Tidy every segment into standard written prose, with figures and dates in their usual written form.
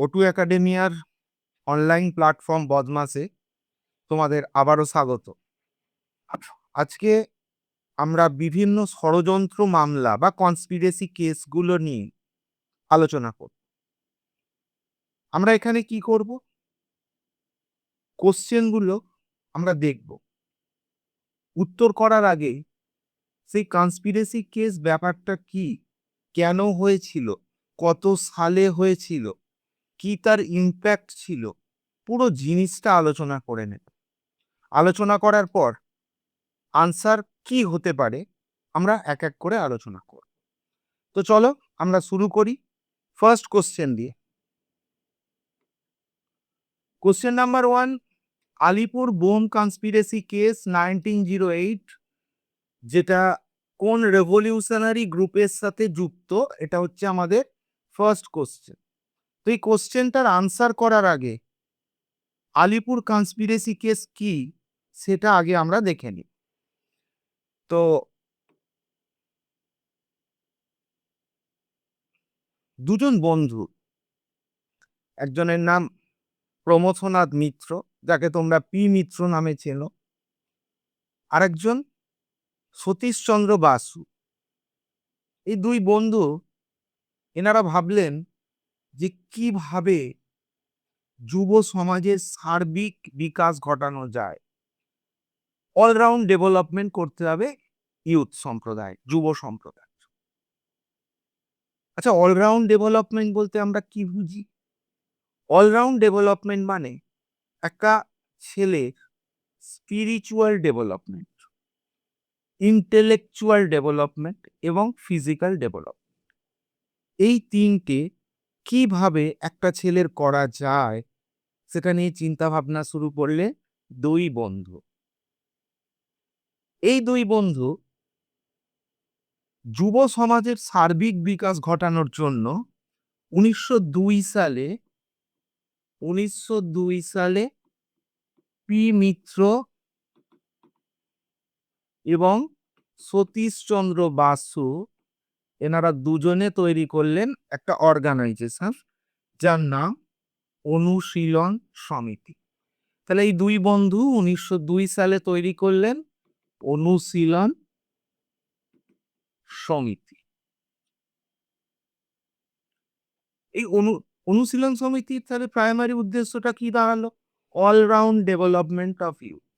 O2 একাডেমিয়ার online platform বদমাসে তোমাদের আবারও স্বাগত। আজকে আমরা বিভিন্ন ষড়যন্ত্র মামলা বা কনস্পিরেসি কেসগুলো নিয়ে আলোচনা করব। আমরা এখানে কি করব? কোশ্চেনগুলো আমরা দেখব। উত্তর করার আগে সেই কনস্পিরেসি কেস ব্যাপারটা কি, কেন হয়েছিল, কত সালে হয়েছিল, কি তার ইম্প্যাক্ট ছিল, পুরো জিনিসটা আলোচনা করে নেব। আলোচনা করার পর আনসার কি হতে পারে আমরা এক এক করে আলোচনা করব। তো চলো আমরা শুরু করি ফার্স্ট কোশ্চেন দিয়ে। Question number 1, Alipore bomb conspiracy case 1908 যেটা কোন রেভলিউশনারি গ্রুপের সাথে যুক্ত, এটা হচ্ছে আমাদের ফার্স্ট কোশ্চেন। তো এই কোশ্চেনটার আনসার করার আগে আলিপুর কনস্পিরেসি কেস কি সেটা আগে আমরা দেখে নিই। তো দুজন বন্ধু, একজনের নাম প্রমথনাথ মিত্র, যাকে তোমরা পি মিত্র নামে চেনো, আরেকজন সতীশচন্দ্র বাসু। এই দুই বন্ধু, এনারা ভাবলেন যে কিভাবে যুব সমাজের সার্বিক বিকাশ ঘটানো যায়, অলরাউন্ড ডেভেলপমেন্ট করতে হবে ইউথ সম্প্রদায়, যুব সম্প্রদায়। আচ্ছা, অলরাউন্ড ডেভেলপমেন্ট বলতে আমরা কি বুঝি? অলরাউন্ড ডেভেলপমেন্ট মানে একটা ছেলের স্পিরিচুয়াল ডেভেলপমেন্ট, ইন্টেলেকচুয়াল ডেভেলপমেন্ট এবং ফিজিক্যাল ডেভেলপমেন্ট, এই তিনটে কিভাবে একটা ছেলের করা যায় সেটা নিয়ে চিন্তা ভাবনা শুরু করলে দুই বন্ধু। এই দুই বন্ধু যুব সমাজের সার্বিক বিকাশ ঘটানোর জন্য 1902 সালে পি মিত্র এবং সতীশচন্দ্র বাসু, এনারা দুজনে তৈরি করলেন একটা অর্গানাইজেশন যার নাম অনুশীলন সমিতি। তাহলে এই দুই বন্ধু 1902 সালে তৈরি করলেন অনুশীলন সমিতি। এই অনুশীলন সমিতির তাহলে প্রাইমারি উদ্দেশ্যটা কি দাঁড়ালো? All-round development of youth,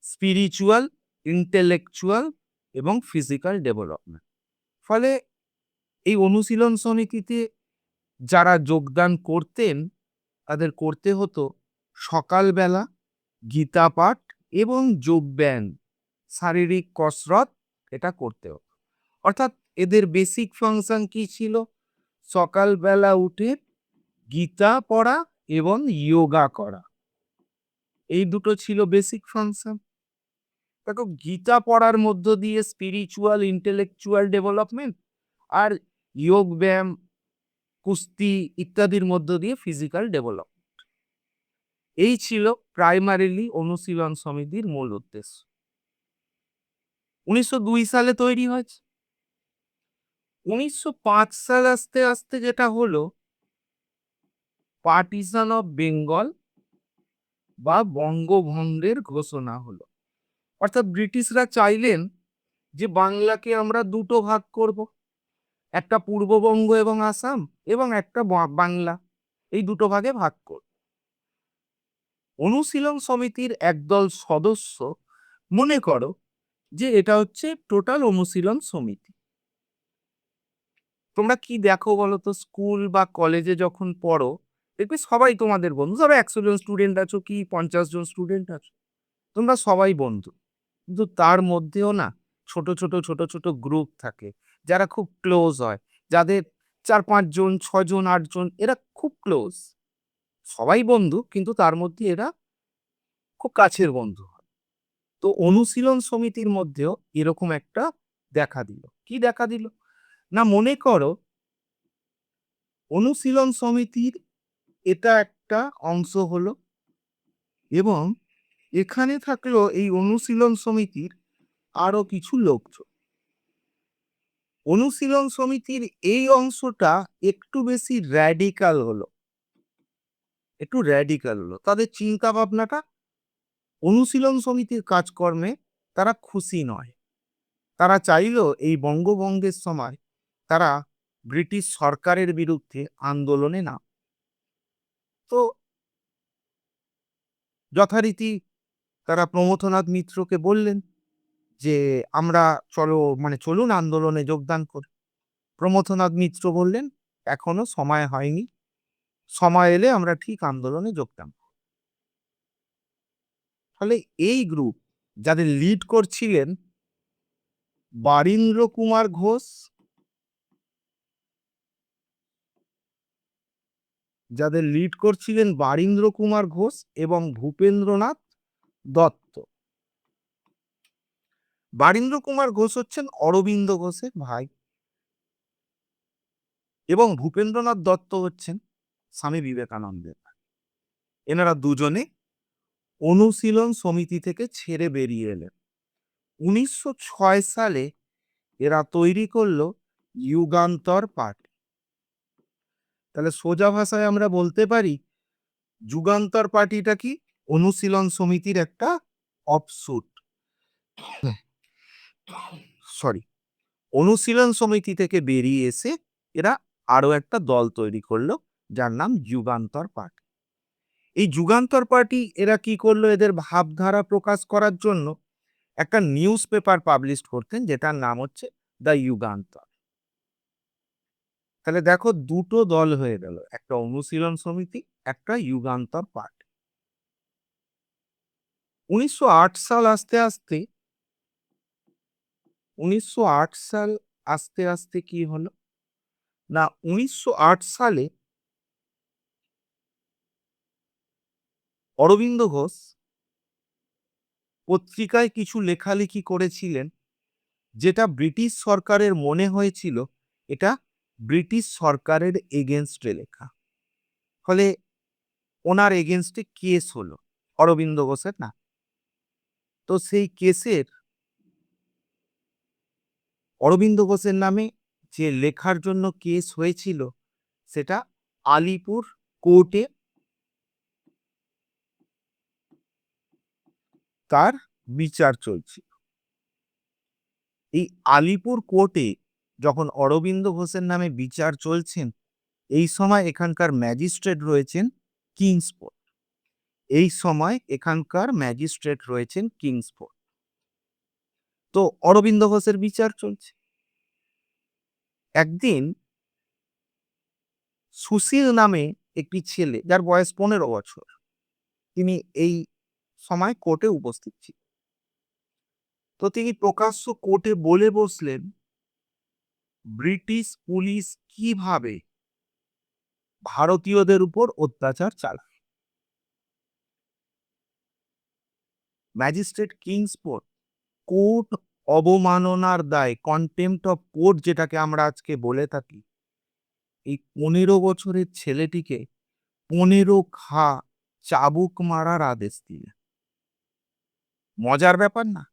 spiritual, intellectual এবং ফিজিক্যাল ডেভেলপমেন্ট। ফলে এই অনুশীলন সমিতিতে যারা যোগদান করতেন তাদের করতে হতো সকালবেলা গীতা পাঠ এবং যোগব্যায়াম, শারীরিক কসরত, এটা করতে হতো। অর্থাৎ এদের বেসিক ফাংশন কি ছিল? সকালবেলা উঠে গীতা পড়া এবং যোগা করা, এই দুটো ছিল বেসিক ফাংশন। দেখো, গীতা পড়ার মধ্য দিয়ে স্পিরিচুয়াল ইন্টেলেকচুয়াল ডেভেলপমেন্ট, আর যোগ ব্যায়াম, কুস্তি ইত্যাদির মধ্য দিয়ে ফিজিক্যাল ডেভেলপমেন্ট, এই ছিল প্রাইমারিলি অনুশীলন সমিতির মূল উদ্দেশ্য। 1902 সালে তৈরি হয়েছে। 1905 সাল আস্তে আস্তে যেটা হলো, পার্টিশন অফ বেঙ্গল বা বঙ্গভঙ্গের ঘোষণা হলো। অর্থাৎ ব্রিটিশরা চাইলেন যে বাংলাকে আমরা দুটো ভাগ করব, একটা পূর্ববঙ্গ এবং আসাম এবং একটা বাংলা, এই দুটো ভাগে ভাগ করব। অনুশীলন সমিতির একদল সদস্য মনে করো যে এটা হচ্ছে টোটাল অনুশীলন সমিতি। তোমরা কি দেখো বলো তো, স্কুল বা কলেজে যখন পড়ো দেখবে সবাই তোমাদের বন্ধু, ধরো 100 জন স্টুডেন্ট আছো কি 50 জন স্টুডেন্ট আছো, তোমরা সবাই বন্ধু। কিন্তু তার মধ্যেও না ছোট ছোট ছোট ছোট গ্রুপ থাকে যারা খুব ক্লোজ হয়, যাদের 4-5 জন, 6 জন, 8 জন, এরা খুব ক্লোজ। সবাই বন্ধু কিন্তু তার মধ্যে এরা খুব কাছের বন্ধু হয়। তো অনুশীলন সমিতির মধ্যেও এরকম একটা দেখা দিল। কি দেখা দিল না, মনে করো অনুশীলন সমিতির এটা একটা অংশ হলো এবং এখানে থাকলো এই অনুশীলন সমিতির আরো কিছু লোকজন। অনুশীলন সমিতির এই অংশটা একটু বেশি র‍্যাডিক্যাল হলো, তাদের চিন্তা ভাবনাটা অনুশীলন সমিতির কাজকর্মে তারা খুশি নয়। তারা চাইলো এই বঙ্গভঙ্গের সময় তারা ব্রিটিশ সরকারের বিরুদ্ধে আন্দোলনে তো যথারীতি তারা প্রমথনাথ মিত্রকে বললেন যে, "আমরা চলুন আন্দোলনে যোগদান করি।" প্রমথনাথ মিত্র বললেন, "এখনো সময় হয়নি। সময় এলে আমরা ঠিক আন্দোলনে যোগদান করব।" ফলে এই গ্রুপ যাদের লিড করছিলেন বারীন্দ্র কুমার ঘোষ, এবং ভূপেন্দ্রনাথ দত্ত। বারীন্দ্র কুমার ঘোষ হচ্ছেন অরবিন্দ ঘোষের ভাই এবং ভূপেন্দ্রনাথ দত্ত হচ্ছেন স্বামী বিবেকানন্দের ভাই। এনারা দুজনে অনুশীলন সমিতি থেকে ছেড়ে বেরিয়ে এলেন। 1906 সালে এরা তৈরি করলো যুগান্তর পার্টি। তাহলে সোজা ভাষায় আমরা বলতে পারি যুগান্তর পার্টিটা কি? অনুশীলন সমিতির একটা অফশুট। সরি, অনুশীলন সমিতি থেকে বেরিয়ে এসে এরা আরো একটা দল তৈরি করলো যার নাম যুগান্তর পার্টি। এই যুগান্তর পার্টি এরা কি করলো? এদের ভাবধারা প্রকাশ করার জন্য একটা নিউজ পেপার পাবলিশ করতেন যেটার নাম হচ্ছে দ্য যুগান্তর। তাহলে দেখো দুটো দল হয়ে গেল, একটা অনুশীলন সমিতি, একটা যুগান্তর পার্টি। 1908 সাল আস্তে আস্তে কি হলো না, 1908 সালে অরবিন্দ ঘোষ পত্রিকায় কিছু লেখালেখি করেছিলেন যেটা ব্রিটিশ সরকারের মনে হয়েছিল এটা ব্রিটিশ সরকারের এগেনস্টে লেখা। ফলে ওনার এগেনস্টে কেস হলো, অরবিন্দ ঘোষের না। তো সেই কেসের অরবিন্দ ঘোষের নামে যে লেখার জন্য কেস হয়েছিল সেটা আলিপুর কোর্টে তার বিচার চলছিল। এই আলিপুর কোর্টে যখন অরবিন্দ ঘোষের নামে বিচার চলছেন, এই সময় এখানকার ম্যাজিস্ট্রেট রয়েছেন কিংসফোর্ড। তো অরবিন্দ ঘোষের বিচার চলছে। একদিন সুশীল নামে একটি ছেলে, যার বয়স 15 বছর, তিনি এই সময় কোর্টে উপস্থিত ছিলেন। তো তিনি প্রকাশ্য কোর্টে বলে বসলেন ব্রিটিশ পুলিশ কিভাবে ভারতীয়দের উপর অত্যাচার চালায়। ম্যাজিস্ট্রেট কিংসফোর্ড কোর্ট অবমাননার দায়, কন্টেম্পট অফ কোর্ট যেটাকে আমরা আজকে বলে থাকি, এই 15 বছরের ছেলেটিকে 15 ঘা চাবুক মারার আদেশ দিলেন। মজার ব্যাপার না?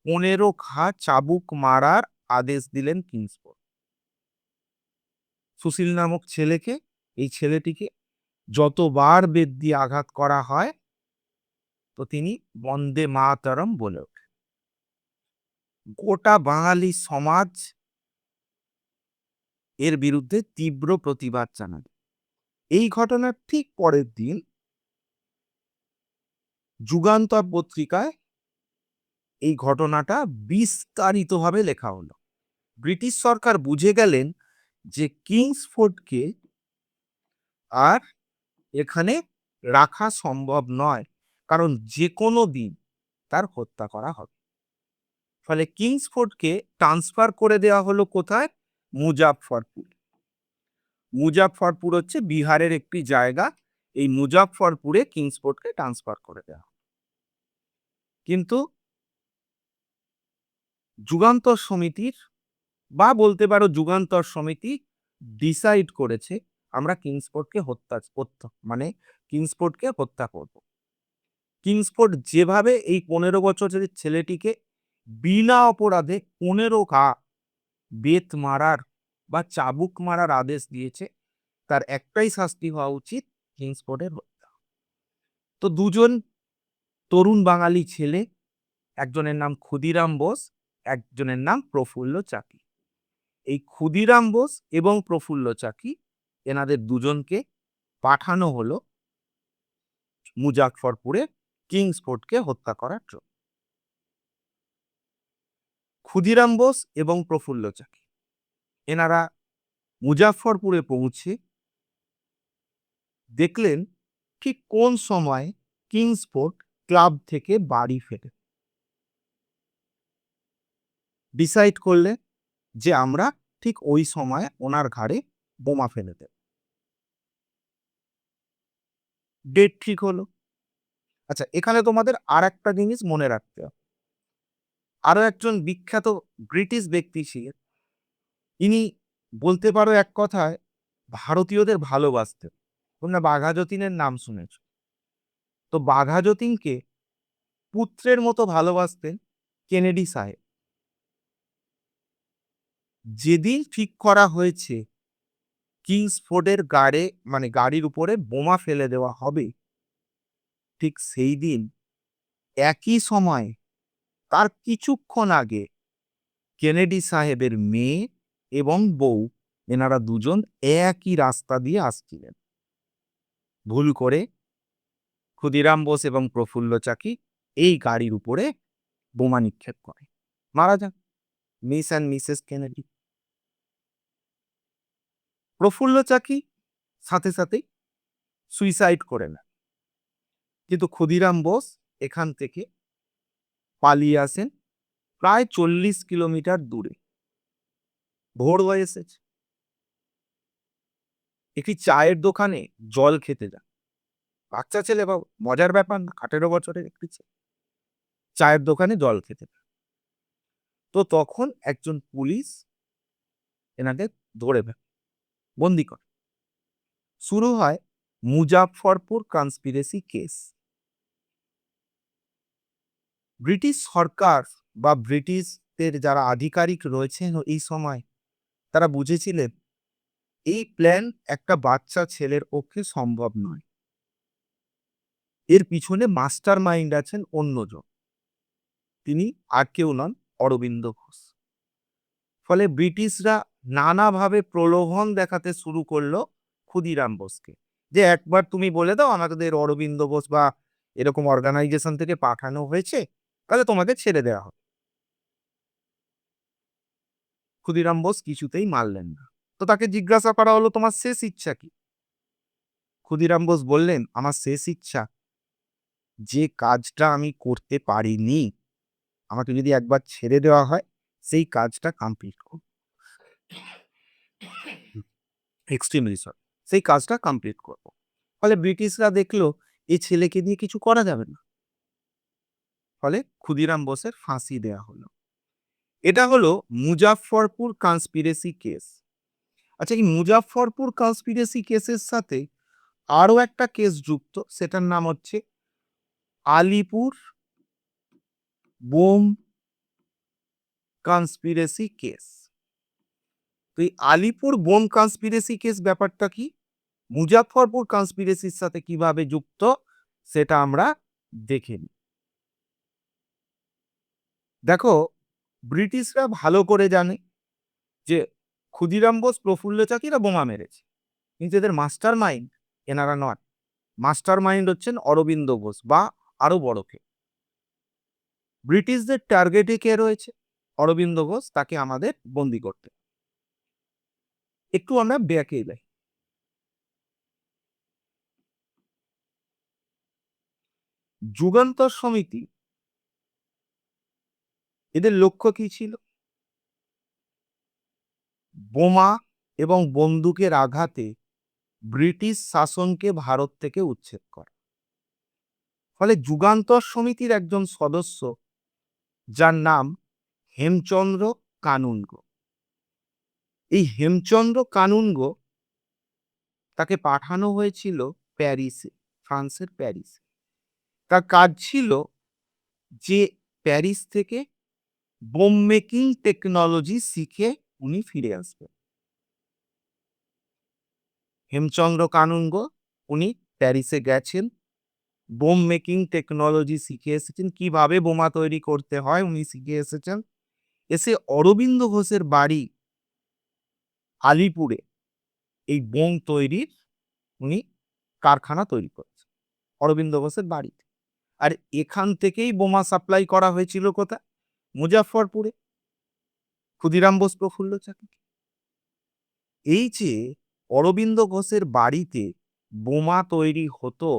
15 ঘা চাবুক মারার আদেশ দিলেন কিংসফোর্ড সুশীল নামক ছেলেকে। এই ছেলেটিকে যতবার বেত দিয়ে আঘাত করা হয় তো তিনি বন্দে মাতরম বলে ওঠেন। গোটা বাঙালি সমাজ এর বিরুদ্ধে তীব্র প্রতিবাদ জানান। এই ঘটনার ঠিক পরের দিন যুগান্তর পত্রিকায় এই ঘটনাটা বিস্তারিতভাবে লেখা হলো। ব্রিটিশ সরকার বুঝে গেলেন যে কিংসফোর্ডকে আর এখানে রাখা সম্ভব নয়, কারণ যে কোনো দিন তার হত্যা করা হবে। ফলে কিংসফোর্ডকে ট্রান্সফার করে দেওয়া হলো কোথায়? মুজাফফরপুর। মুজাফফরপুর হচ্ছে বিহারের একটি জায়গা। এই মুজাফফরপুরে কিংসফোর্ডকে ট্রান্সফার করে দেওয়া। কিন্তু যুগান্তর সমিতির বা বলতে পারো যুগান্তর সমিতি ডিসাইড করেছে আমরা কিংসফোর্ডকে হত্যা করব। কিংসফোর্ড যেভাবে এই 15 বছরের ছেলেটিকে বিনা অপরাধে 15 ঘা বেত মারার বা চাবুক মারার আদেশ দিয়েছে, তার একটাই শাস্তি হওয়া উচিত, কিংসফোর্ডের হত্যা। তো দুজন তরুণ বাঙালি ছেলে, একজনের নাম ক্ষুদিরাম বোস, একজনের নাম প্রফুল্ল চাকি। এই ক্ষুদিরাম বোস এবং প্রফুল্ল চাকি, এনাদের দুজনকে পাঠানো হলো মুজাফফরপুরে কিংসফোর্ডকে হত্যা করার জন্য। ক্ষুদিরাম বোস এবং প্রফুল্ল চাকি এনারা মুজাফফরপুরে পৌঁছে দেখলেন ঠিক কোন সময় কিংসফোর্ড ক্লাব থেকে বাড়ি ফেরে। ডিসাইড করলে যে আমরা ঠিক ওই সময় ওনার ঘাড়ে বোমা ফেলে দেব। ডেট ঠিক হলো। আচ্ছা, এখানে তোমাদের আর একটা জিনিস মনে রাখতে হবে। আরো একজন বিখ্যাত ব্রিটিশ ব্যক্তি ছিলেন, ইনি বলতে পারো এক কথায় ভারতীয়দের ভালোবাসতেন। তোমরা বাঘা যতীনের নাম শুনেছ। তো বাঘা যতীনকে পুত্রের মতো ভালোবাসতেন কেনেডি সাহেব। যেদিন ঠিক করা হয়েছে কিংসফোর্ডের গাড়ির উপরে বোমা ফেলে দেওয়া হবে, ঠিক সেই দিন একই সময় তার কিছুক্ষণ আগে কেনেডি সাহেবের মেয়ে এবং বউ, এনারা দুজন একই রাস্তা দিয়ে আসছিলেন। ভুল করে ক্ষুদিরাম বোস এবং প্রফুল্ল চাকি এই গাড়ির উপরে বোমা নিক্ষেপ করে, মারা যান মিস অ্যান্ড মিসেস কেনেডি। প্রফুল্ল চাকি সাথে সাথেই সুইসাইড করে নেন, কিন্তু ক্ষুদিরাম বোস এখান থেকে পালিয়ে আসেন প্রায় 40 কিলোমিটার দূরে। ভোর হয়ে এসেছে, একটি চায়ের দোকানে জল খেতে যান। বাচ্চা ছেলে বা মজার ব্যাপার না, 18 বছরের একটি ছেলে চায়ের দোকানে জল খেতে যান। তো তখন একজন পুলিশ এনাকে ধরে বন্দি করে। শুরু হয় মুজাফফরপুর কনস্পিরেসি কেস। ব্রিটিশ সরকার বা ব্রিটিশদের যারা আধিকারিক রয়েছেন এই সময়, তারা বুঝেছিলেন এই প্ল্যান একটা বাচ্চা ছেলের পক্ষে সম্ভব নয়। এর পিছনে মাস্টার মাইন্ড আছেন অন্যজন, তিনি আর কেউ নন, অরবিন্দ ঘোষ। ফলে ব্রিটিশরা নানাভাবে প্রলোভন দেখাতে শুরু করলো ক্ষুদিরাম বোসকে, যে একবার তুমি বলে দাও আমাদের অরবিন্দ ঘোষ বা এরকম অর্গানাইজেশন থেকে পাঠানো হয়েছে, তাহলে তোমাকে ছেড়ে দেওয়া হবে। ক্ষুদিরাম বোস কিছুতেই মানলেন না। তো তাকে জিজ্ঞাসা করা হলো, তোমার শেষ ইচ্ছা কি? ক্ষুদিরাম বোস বললেন, আমার শেষ ইচ্ছা, যে কাজটা আমি করতে পারিনি, আমাকে যদি একবার ছেড়ে দেওয়া হয় সেই কাজটা কমপ্লিট করব। এক্সট্রিমলি সরি, সেই কাজটা কমপ্লিট করব। ফলে ব্রিটিশরা দেখলো এই ছেলেকে দিয়ে কিছু করা যাবে না, ফলে ক্ষুদিরাম বোসের ফাঁসি দেয়া হলো। এটা হলো মুজাফফরপুর কনস্পিরেসি কেস। আচ্ছা, এই মুজাফফরপুর কনস্পিরেসি কেসের সাথে আরো একটা কেস যুক্ত, সেটার নাম হচ্ছে আলিপুর বোম কনস্পিরেসি কেস। তো এই আলিপুর বোম কনস্পিরেসি কেস ব্যাপারটা কি, মুজাফফরপুর কনস্পিরেসির সাথে কিভাবে যুক্ত, সেটা আমরা দেখে নিই। দেখো, ব্রিটিশরা ভালো করে জানে যে ক্ষুদিরাম বোস প্রফুল্ল চাকিরা বোমা মেরেছে, কিন্তু এদের মাস্টার মাইন্ড এনারা নয়। মাস্টার মাইন্ড হচ্ছেন অরবিন্দ ঘোষ বা আরো বড় কে। ব্রিটিশদের টার্গেটে কে রয়েছে? অরবিন্দ ঘোষ, তাকে আমাদের বন্দি করতে। একটু আমরা ব্যাকে যাই। যুগান্তর সমিতি, এদের লক্ষ্য কি ছিল? বোমা এবং বন্দুকের আঘাতে ব্রিটিশ শাসনকে ভারত থেকে উচ্ছেদ করা। ফলে যুগান্তর সমিতির একজন সদস্য, যার নাম হেমচন্দ্র কানুনগো, এই হেমচন্দ্র কানুনগো, তাকে পাঠানো হয়েছিল প্যারিসে, ফ্রান্সের প্যারিসে। তার কাজ ছিল যে প্যারিস থেকে বোম মেকিং টেকনোলজি শিখে উনি ফিরে আসবেন। হেমচন্দ্র কানুনগো, উনি প্যারিসে গেছেন, বোম মেকিং টেকনোলজি শিখে এসেছেন, কিভাবে বোমা তৈরি করতে হয় উনি শিখে এসেছেন। এসে অরবিন্দ ঘোষের বাড়ি আলিপুরে এই বোম তৈরির উনি কারখানা তৈরি করেছেন অরবিন্দ ঘোষের বাড়িতে। আর এখান থেকেই বোমা সাপ্লাই করা হয়েছিল কোথায়? মুজাফফরপুরে, ক্ষুদিরাম বোস প্রফুল্ল চাকি। এই যে অরবিন্দ ঘোষের বাড়িতে বোমা তৈরি হতো,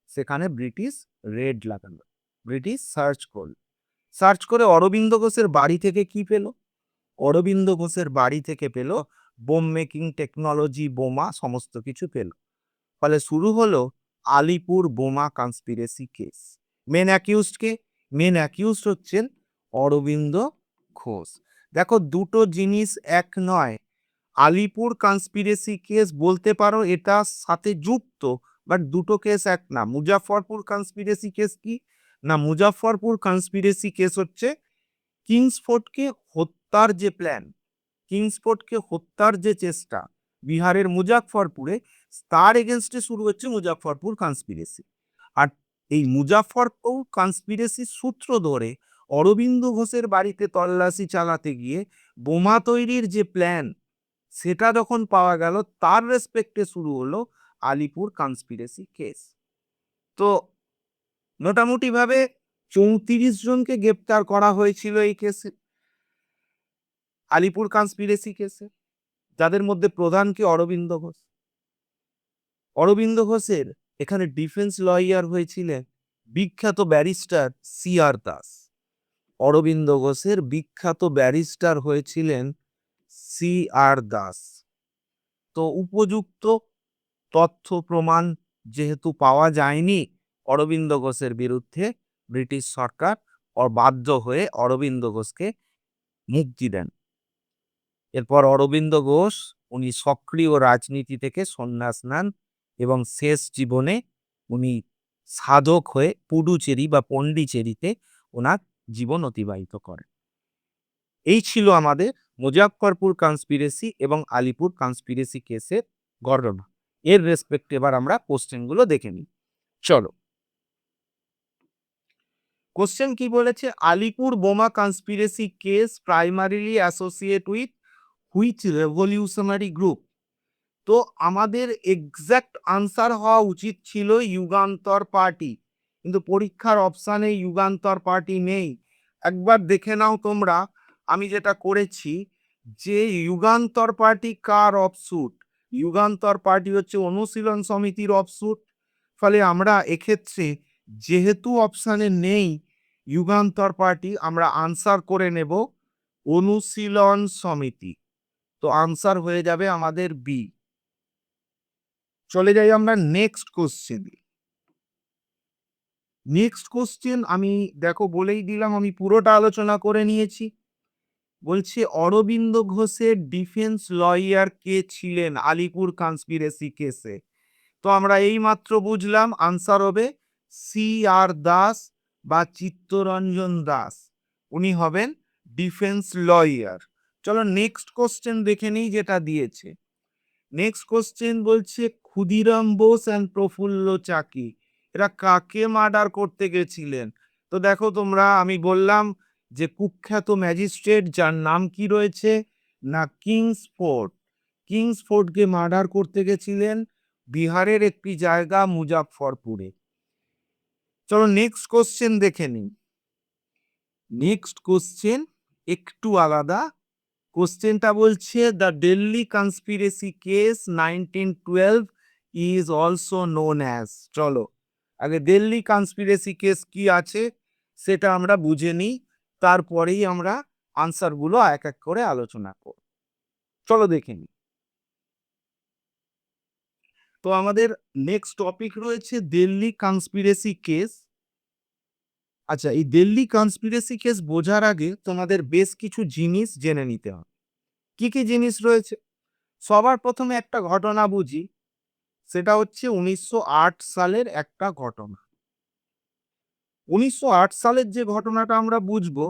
সেখানে ব্রিটিশ রেড লাগালো, ব্রিটিশ সার্চ করে অরবিন্দ ঘোষের বাড়ি থেকে কি পেল? অরবিন্দ ঘোষের বাড়ি থেকে পেল বোম মেকিং টেকনোলজি, বোমা সমস্ত কিছু পেল। ফলে শুরু হলো আলিপুর বোমা কনস্পিরেসি কেস। মেন অ্যাকিউজড কে? মেন অ্যাকিউজড হচ্ছেন অরবিন্দ ঘোষ। দেখো, দুটো জিনিস এক নয়। আলিপুর কনস্পিরেসি কেস বলতে পারো এটা সাথে যুক্ত, বাট দুটো কেস এক না। মুজাফফরপুর কনস্পিরেসি কেস কি না, মুজাফফরপুর কনস্পিরেসি কেস হচ্ছে কিংসফোর্ডকে হত্যার যে প্ল্যান, কিংসফোর্ডকে হত্যার যে চেষ্টা বিহারের মুজাফফরপুরে, তার এগেনস্টে শুরু হচ্ছে মুজাফফরপুর কনস্পিরেসি। আর এই মুজাফফরপুর কনস্পিরেসির সূত্র ধরে অরবিন্দ ঘোষের বাড়িতে তল্লাশি চালাতে গিয়ে বোমা তৈরির যে প্ল্যান, সেটা যখন পাওয়া গেল, তার রেসপেক্টে শুরু হলো আলিপুর কনস্পিরেসি কেস। তো মোটামুটি ভাবে ৩৪ জনকে গ্রেপ্তার করা হয়েছিল এই কেসে, আলিপুর কনস্পিরেসি কেসে, যাদের মধ্যে প্রধান কি? অরবিন্দ ঘোষ। অরবিন্দ ঘোষের এখানে ডিফেন্স লয়ার হয়েছিলেন বিখ্যাত ব্যারিস্টার CR দাস। অরবিন্দ ঘোষের বিখ্যাত ব্যারিস্টার হয়েছিলেন CR দাস। তো উপযুক্ত তথ্য প্রমাণ যেহেতু পাওয়া যায়নি অরবিন্দ ঘোষের বিরুদ্ধে, ব্রিটিশ সরকার বাধ্য হয়ে অরবিন্দ ঘোষকে মুক্তি দেন। এরপর অরবিন্দ ঘোষ উনি সক্রিয় রাজনীতি থেকে সন্ন্যাস নেন এবং শেষ জীবনে উনি সাধক হয়ে পুডুচেরি বা পন্ডিচেরিতে ওনার জীবন অতিবাহিত করেন। এই ছিল আমাদের মুজাফফরপুর কনস্পিরেসি এবং আলিপুর কনস্পিরেসি কেসের ঘটনা। এর রেসপেক্ট এবার আমরা কোশ্চেনগুলো দেখে নিই। চলো, কোশ্চেন কি বলেছে? আলিপুর বোমা conspiracy case primarily associate with which revolutionary group? তো আমাদের এক্সাক্ট আনসার হওয়া উচিত ছিল যুগান্তর পার্টি, কিন্তু পরীক্ষার অপশানে যুগান্তর পার্টি নেই। একবার দেখে নাও তোমরা, আমি যেটা করেছি, যে যুগান্তর পার্টি কার অফশুট? যুগান্তর পার্টি হচ্ছে অনুশীলন সমিতির অফশুট। ফলে আমরা এক্ষেত্রে যেহেতু অপশানে নেই যুগান্তর পার্টি, আমরা আনসার করে নেব অনুশীলন সমিতি। তো আনসার হয়ে যাবে আমাদের বি। চলে যাই আমরা নেক্সট কোশ্চেন। নেক্সট কোশ্চেন আমি দেখো বলেই দিলাম, আমি পুরোটা আলোচনা করে নিয়েছি। বলছে অরবিন্দ ঘোষের ডিফেন্স লয়ার কে ছিলেন আলিপুর কনস্পিরেসি কেসে? তো আমরা এই মাত্র বুঝলাম আনসার হবে CR দাস বা চিত্তরঞ্জন দাস, উনি হবেন ডিফেন্স লয়ার। চলো নেক্সট কোশ্চেন দেখে নিই যেটা দিয়েছে। নেক্সট কোশ্চেন বলছে ক্ষুদিরাম বোস অ্যান্ড প্রফুল্ল চাকি এরা কাকে মার্ডার করতে গেছিলেন? তো দেখো তোমরা, আমি বললাম যে কুখ্যাত ম্যাজিস্ট্রেট যার নাম কি রয়েছে না কিংসফোর্ড, কিংসফোর্ডকে মার্ডার করতে গেছিলেন বিহারের একটি জায়গা মুজাফফরপুরে। চলো নেক্সট কোশ্চেন দেখে নিই। নেক্সট কোশ্চেন একটু আলাদা। কোশ্চেনটা বলছে the Delhi conspiracy case 1912 is also known as. চলো আগে দিল্লি কনস্পিরেসি কেস কি আছে সেটা আমরা বুঝে নিই, তারপরেই আমরা আনসারগুলো এক এক করে আলোচনা করব। চলো দেখে নিই। তো আমাদের নেক্সট টপিক রয়েছে দিল্লি কনস্পিরেসি কেস। আচ্ছা, এই দিল্লি কনস্পিরেসি কেস বোঝার আগে তোমাদের বেশ কিছু জিনিস জেনে নিতে হবে। কি কি জিনিস রয়েছে? সবার প্রথমে একটা ঘটনা বুঝি, সেটা হচ্ছে 1908 সালের একটা ঘটনা। 1908 সালের যে ঘটনাটা আমরা বুঝবো,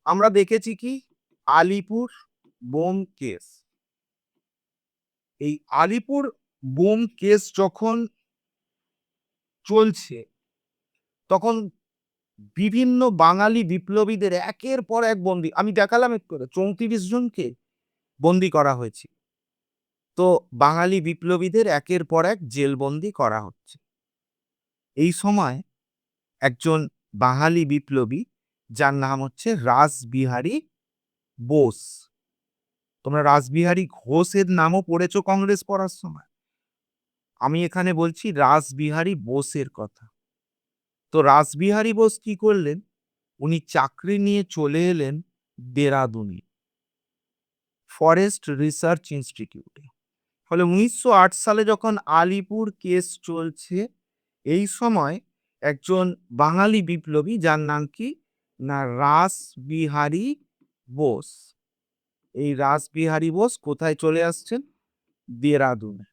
আমরা দেখেছি কি আলিপুর বোম কেস। এই আলিপুর বোম কেস যখন চলছে তখন বিভিন্ন বাঙালি বিপ্লবীদের একের পর এক বন্দী, আমি দেখালাম একটু আগে, ৩৪ জনকে বন্দী করা হয়েছে। তো বাঙালি বিপ্লবীদের একের পর এক জেলবন্দি করা হচ্ছে। এই সময় একজন বাঙালি বিপ্লবী যার নাম হচ্ছে রাসবিহারী বোস। তোমরা রাসবিহারী ঘোষের নামও পড়েছো কংগ্রেস পড়ার সময়। আমি এখানে বলছি রাসবিহারী বোসের কথা। তো রাসবিহারী বোস কি করলেন? উনি চাকরি নিয়ে চলে এলেন দেরাদুনে, ফরেস্ট রিসার্চ ইনস্টিটিউটে। ফলে ১৯০৮ সালে যখন আলিপুর কেস চলছে, এই সময় একজন বাঙালি বিপ্লবী যার নাম কি না রাসবিহারী বোস, এই রাসবিহারী বোস কোথায় চলে আসছেন? দেরাদুনে,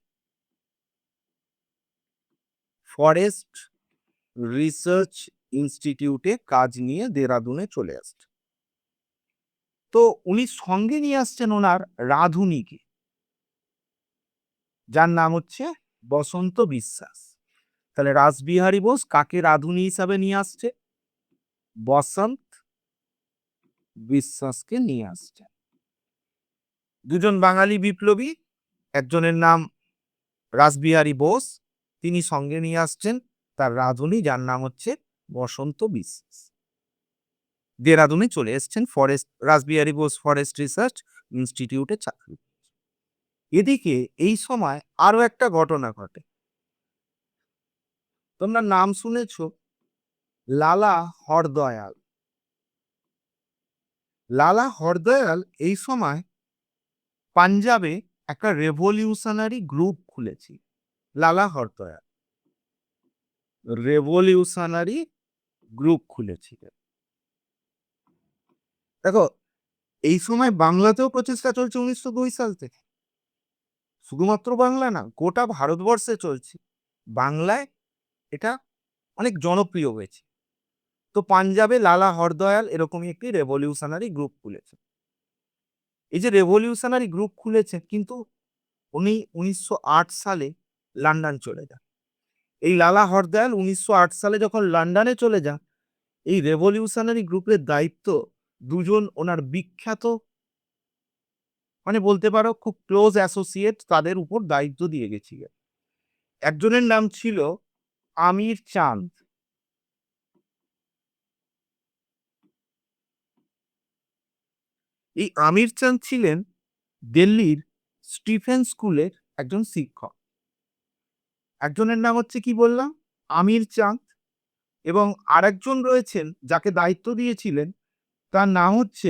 ফরেস্ট রিসার্চ ইনস্টিটিউটে কাজ নিয়ে দেরাদুনে চলে আসছে। তো উনি সঙ্গে নিয়ে আসছেন ওনার রাঁধুনিকে, যার নাম হচ্ছে বসন্ত বিশ্বাস। তাহলে রাসবিহারী বোস কাকে রাঁধুনি হিসাবে নিয়ে আসছে? বসন্ত বিশ্বাসকে নিয়ে আসছে। দুজন বাঙালি বিপ্লবী, একজনের নাম রাসবিহারী বোস, তিনি সঙ্গে নিয়ে আসছেন তার রাঁধুনি যার নাম হচ্ছে বসন্ত বিশ্বাস। দেরাদুনে চলে এসছেন forest, Rashbehari Bose forest research ইনস্টিটিউটে চাকরি। এদিকে এই সময় আরো একটা ঘটনা ঘটে। তোমরা নাম শুনেছ লালা হরদয়াল। লালা হরদয়াল এই সময় পাঞ্জাবে একটা রেভলিউশনারি গ্রুপ খুলেছি। লালা হরদয়াল রেভলিউশনারি গ্রুপ খুলেছিলেন। দেখো, এই সময় বাংলাতেও প্রচেষ্টা চলছে ১৯০২ সাল থেকে। শুধুমাত্র বাংলা না, গোটা ভারতবর্ষে চলছে। বাংলায় এটা অনেক জনপ্রিয় হয়েছে। তো পাঞ্জাবে লালা হরদয়াল এরকমই একটি রেভলিউশনারি গ্রুপ খুলেছে। এই যে রেভলিউশনারি গ্রুপ খুলেছে, কিন্তু উনি ১৯০৮ সালে লন্ডন চলে যান। এই লালা হরদয়াল ১৯০৮ সালে যখন লন্ডনে চলে যান, এই রেভলিউশনারি গ্রুপের দায়িত্ব দুজন ওনার বিখ্যাত, মানে বলতে পারো খুব ক্লোজ অ্যাসোসিয়েট, তাদের উপর দায়িত্ব দিয়ে গেছিলেন। একজনের নাম ছিল আমির চাঁদ। এই আমির চাঁদ ছিলেন দিল্লির স্টিফেন স্কুলের একজন শিক্ষক। একজনের নাম হচ্ছে কি বললাম, আমির চাঁদ, এবং আরেকজন রয়েছেন যাকে দায়িত্ব দিয়েছিলেন, তার নাম হচ্ছে,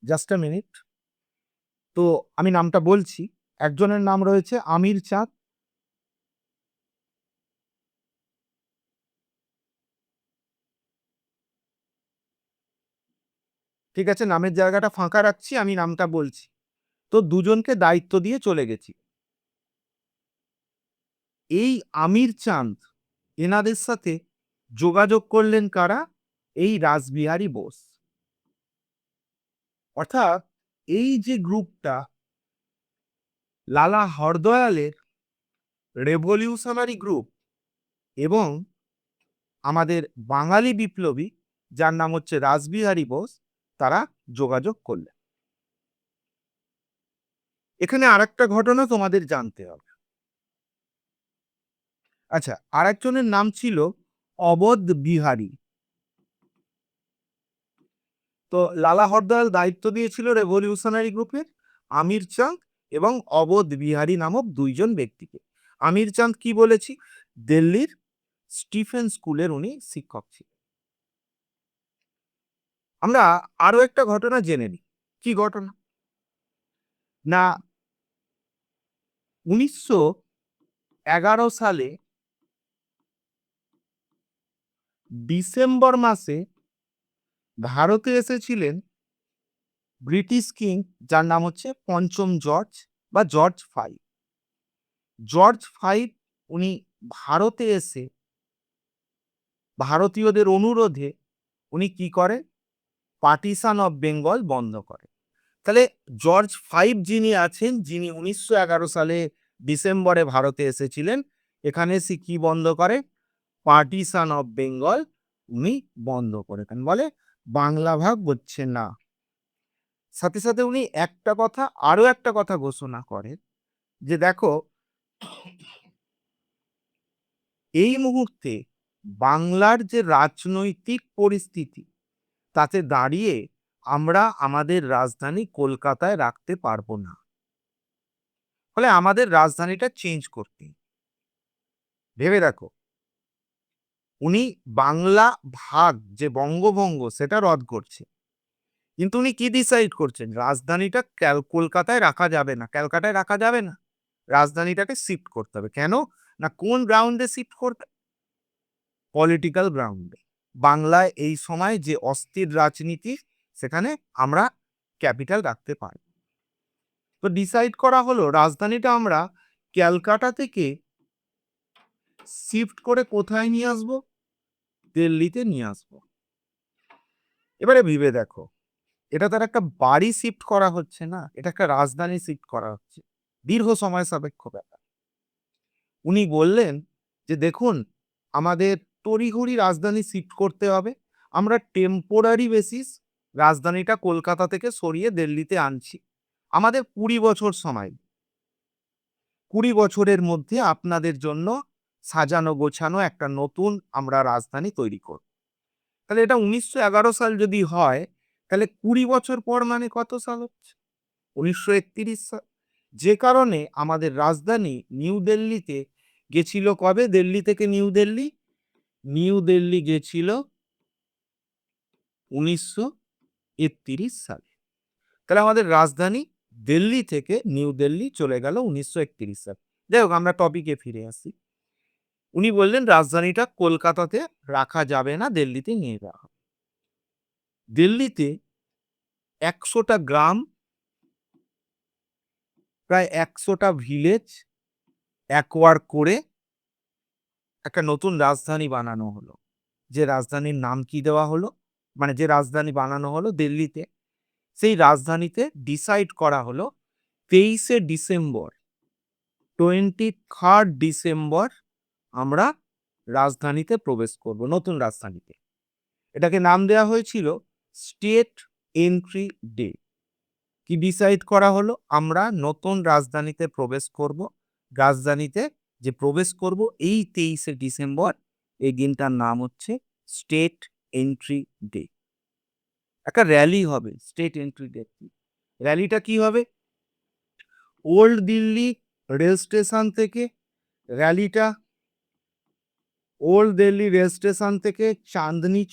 জাস্ট আ মিনিট, তো আমি নামটা বলছি। একজনের নাম রয়েছে আমির চাঁদ, ঠিক আছে, নামের জায়গাটা ফাঁকা রাখছি, আমি নামটা বলছি। তো দুজনকে দায়িত্ব দিয়ে চলে গেছি। এই আমির চাঁদ, এনাদের সাথে যোগাযোগ করলেন কারা? এই রাসবিহারী বোস। অর্থাৎ এই যে গ্রুপটা, লালা হরদয়ালের রেভলিউশনারি গ্রুপ এবং আমাদের বাঙালি বিপ্লবী যার নাম হচ্ছে রাসবিহারী বোস, তারা যোগাযোগ করলেন। এখানে আরেকটা ঘটনা তোমাদের জানতে হবে। আচ্ছা, আরেকজনের নাম ছিল অবধ বিহারী। তো লালা হরদয়াল দায়িত্ব দিয়েছিল রেভলিউশনারি গ্রুপের আমির চাঁদ এবং অবধ বিহারী নামক দুইজন ব্যক্তিকে। আমির চাঁদ কি বলেছি, দিল্লির স্টিফেন স্কুলের উনি শিক্ষক ছিলেন। আমরা আরো একটা ঘটনা জেনে নিই। কি ঘটনা না, ১৯১১ সালে ডিসেম্বর মাসে ভারতে এসেছিলেন ব্রিটিশ কিং, যার নাম হচ্ছে পঞ্চম জর্জ বা জর্জ ফাইভ। জর্জ ফাইভ উনি ভারতে এসে ভারতীয়দের অনুরোধে উনি কি করে, পার্টিশন অফ বেঙ্গল বন্ধ করে। তাহলে জর্জ ফাইভ যিনি আছেন, যিনি 1911 সালে ডিসেম্বরে ভারতে এসেছিলেন, এখানে এসে কি বন্ধ করে, পার্টিশন অফ বেঙ্গল উনি বন্ধ করে দেন, বলে বাংলা ভাগ হচ্ছে না। সাথে সাথে উনি আরো একটা কথা ঘোষণা করেন যে দেখো, এই মুহূর্তে বাংলার যে রাজনৈতিক পরিস্থিতি, তাতে দাঁড়িয়ে আমরা আমাদের রাজধানী কলকাতায় রাখতে পারবো না। ফলে আমাদের রাজধানীটা চেঞ্জ করতে, ভেবে দেখো, উনি বাংলা ভাগ যে বঙ্গভঙ্গ সেটা রদ করছে, কিন্তু উনি কি ডিসাইড করছেন, রাজধানীটা কলকাতায় রাখা যাবে না, ক্যালকাটায় রাখা যাবে না, রাজধানীটাকে শিফট করতে হবে। কেন না, কোন গ্রাউন্ডে শিফট করবে, পলিটিক্যাল গ্রাউন্ডে। বাংলায় এই সময় যে অস্থির রাজনীতি, সেখানে আমরা ক্যাপিটাল রাখতে পারি। তো ডিসাইড করা হলো রাজধানীটা আমরা ক্যালকাটা থেকে শিফট করে কোথায় নিয়ে আসবো, দিল্লিতে নিয়ে আসবো। এবারে ভেবে দেখো, এটা তার একটা বাড়ি শিফট করা হচ্ছে না, এটা একটা রাজধানী শিফট করা হচ্ছে, দীর্ঘ সময় সাপেক্ষ ব্যাপার। উনি বললেন যে দেখুন, আমাদের তড়িঘড়ি রাজধানী শিফট করতে হবে, আমরা টেম্পোরারি বেসিস রাজধানীটা কলকাতা থেকে সরিয়ে দিল্লিতে আনছি, আমাদের 20 বছর সময়, 20 বছরের মধ্যে আপনাদের জন্য সাজানো গোছানো একটা নতুন আমরা রাজধানী তৈরি করব। তাহলে এটা 1911 সাল যদি হয়, তাহলে 20 বছর পর মানে কত সাল হচ্ছে, 1931 সাল। যে কারণে আমাদের রাজধানী নিউ দিল্লিতে গেছিল কবে, দিল্লি থেকে নিউ দিল্লি, নিউ দিল্লি গেছিল 1931 সালে। তাহলে আমাদের রাজধানী দিল্লি থেকে নিউ দিল্লি চলে গেল 1931 সালে। যাই হোক, আমরা টপিকে ফিরে আসি। উনি বললেন রাজধানীটা কলকাতাতে রাখা যাবে না, দিল্লিতে নিয়ে যাওয়া হবে। দিল্লিতে 100টা গ্রাম, প্রায় 100টা ভিলেজ অ্যাকোয়ার করে একটা নতুন রাজধানী বানানো হলো। যে রাজধানীর নাম কি দেওয়া হলো, মানে যে রাজধানী বানানো হলো দিল্লিতে, সেই রাজধানীতে ডিসাইড করা হলো 23শে ডিসেম্বর, 23rd ডিসেম্বর আমরা রাজধানীতে প্রবেশ করব, নতুন রাজধানীতে। এটাকে নাম দেওয়া হয়েছিল স্টেট এন্ট্রি ডে। কি ডিসাইড করা হলো, আমরা নতুন রাজধানীতে প্রবেশ করব, রাজধানীতে যে প্রবেশ করব এই 23শে ডিসেম্বর, এই দিনটার নাম হচ্ছে স্টেট এন্ট্রি ডে। একটা র্যালি হবে স্টেট এন্ট্রি ডে। র্যালিটা কি হবে, ওল্ড দিল্লি রেল স্টেশন থেকে র্যালিটা ওল্ড দিল্লি রেল স্টেশন থেকে চাঁদনি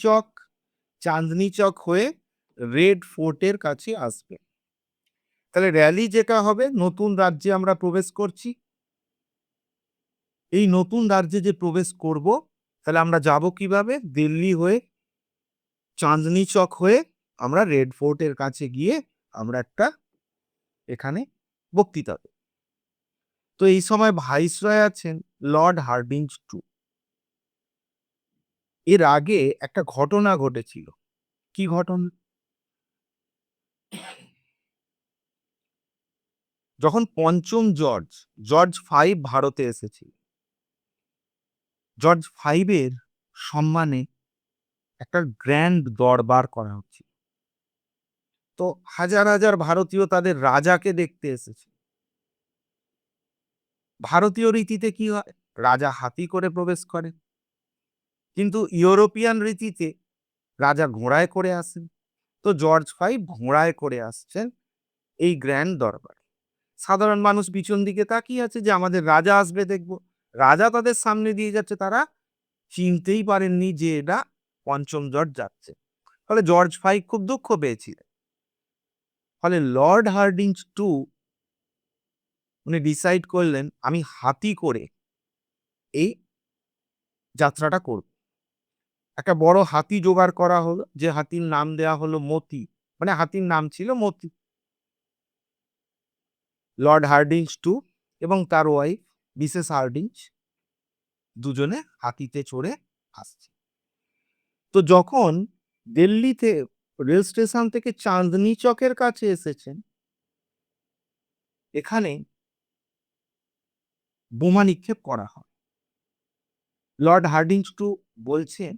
চক হয়ে রেড ফোর্টের কাছে আসবে। তাহলে র্যালি যেটা হবে, নতুন রাজ্যে আমরা প্রবেশ করছি, এই নতুন রাজ্যে যে প্রবেশ করব, তাহলে আমরা যাব কিভাবে, দিল্লি হয়ে চাঁদনি চক হয়ে আমরা রেড ফোর্টের কাছে গিয়ে আমরা একটা এখানে বক্তৃতা দেব। তো এই সময় ভাইসরয় আছেন লর্ড হার্ডিঞ্জ টু। এর আগে একটা ঘটনা ঘটেছিল। কি ঘটনা, যখন পঞ্চম জর্জ ফাইভ ভারতে এসেছিল, জর্জ ফাইভের সম্মানে একটা গ্র্যান্ড দরবার করা হচ্ছিল। তো হাজার হাজার ভারতীয় তাদের রাজাকে দেখতে এসেছে। ভারতীয় রীতিতে কি হয়, রাজা হাতি করে প্রবেশ করেন, কিন্তু ইউরোপিয়ান রীতিতে রাজা ঘোড়ায় করে আসেন। তো জর্জ ফাইভ ঘোড়ায় করে আসছেন এই গ্র্যান্ড দরবারে। সাধারণ মানুষ পিছন দিকে তাকিয়ে আছে যে আমাদের রাজা আসবে দেখব, রাজা তাদের সামনে দিয়ে যাচ্ছে, তারা চিনতেই পারেননি যে এটা পঞ্চম জর্জ যাচ্ছে। ফলে জর্জ ফাইভ খুব দুঃখ পেয়েছিলেন। ফলে লর্ড হার্ডিঞ্জ টু উনি ডিসাইড করলেন আমি হাতি করে এই যাত্রাটা করব। একটা বড় হাতি জোগাড় করা হলো, যে হাতির নাম দেয়া হলো মতি, মানে হাতির নাম ছিল মতি। লর্ড হার্ডিঞ্জ টু এবং তার ওয়াইফ মিসেস হার্ডিঞ্জ দুজনে হাতিতে চড়ে আসছে। তো যখন দিল্লিতে রেল স্টেশন থেকে চাঁদনি চকের কাছে এসেছেন, এখানে বোমা নিক্ষেপ করা হয়। লর্ড হার্ডিঞ্জ বলছেন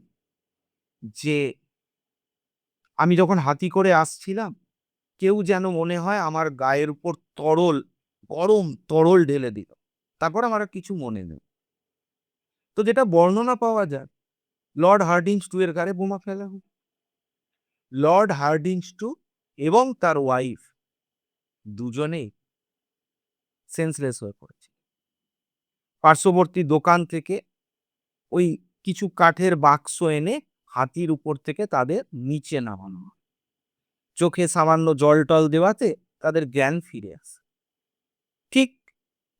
যে, "আমি যখন হাতি করে আসছিলাম, কেউ যেন মনে হয় আমার গায়ের উপর গরম তরল ঢেলে দিল। তারপর আমার আর কিছু মনে নেই।" তো যেটা বর্ণনা পাওয়া যায়, লর্ড হার্ডিঞ্জ এর গায়ে বোমা ফেলা হয়। লর্ড হার্ডিঞ্জ এবং তার ওয়াইফ দুজনেই সেন্সলেস হয়ে পড়েছে। পার্শ্ববর্তী দোকান থেকে ওই কিছু কাঠের বাক্স এনে হাতির উপর থেকে তাদের নিচে নামানো হয়। চোখে সামান্য জল-টল দেওয়াতে তাদের জ্ঞান ফিরে আসে। ঠিক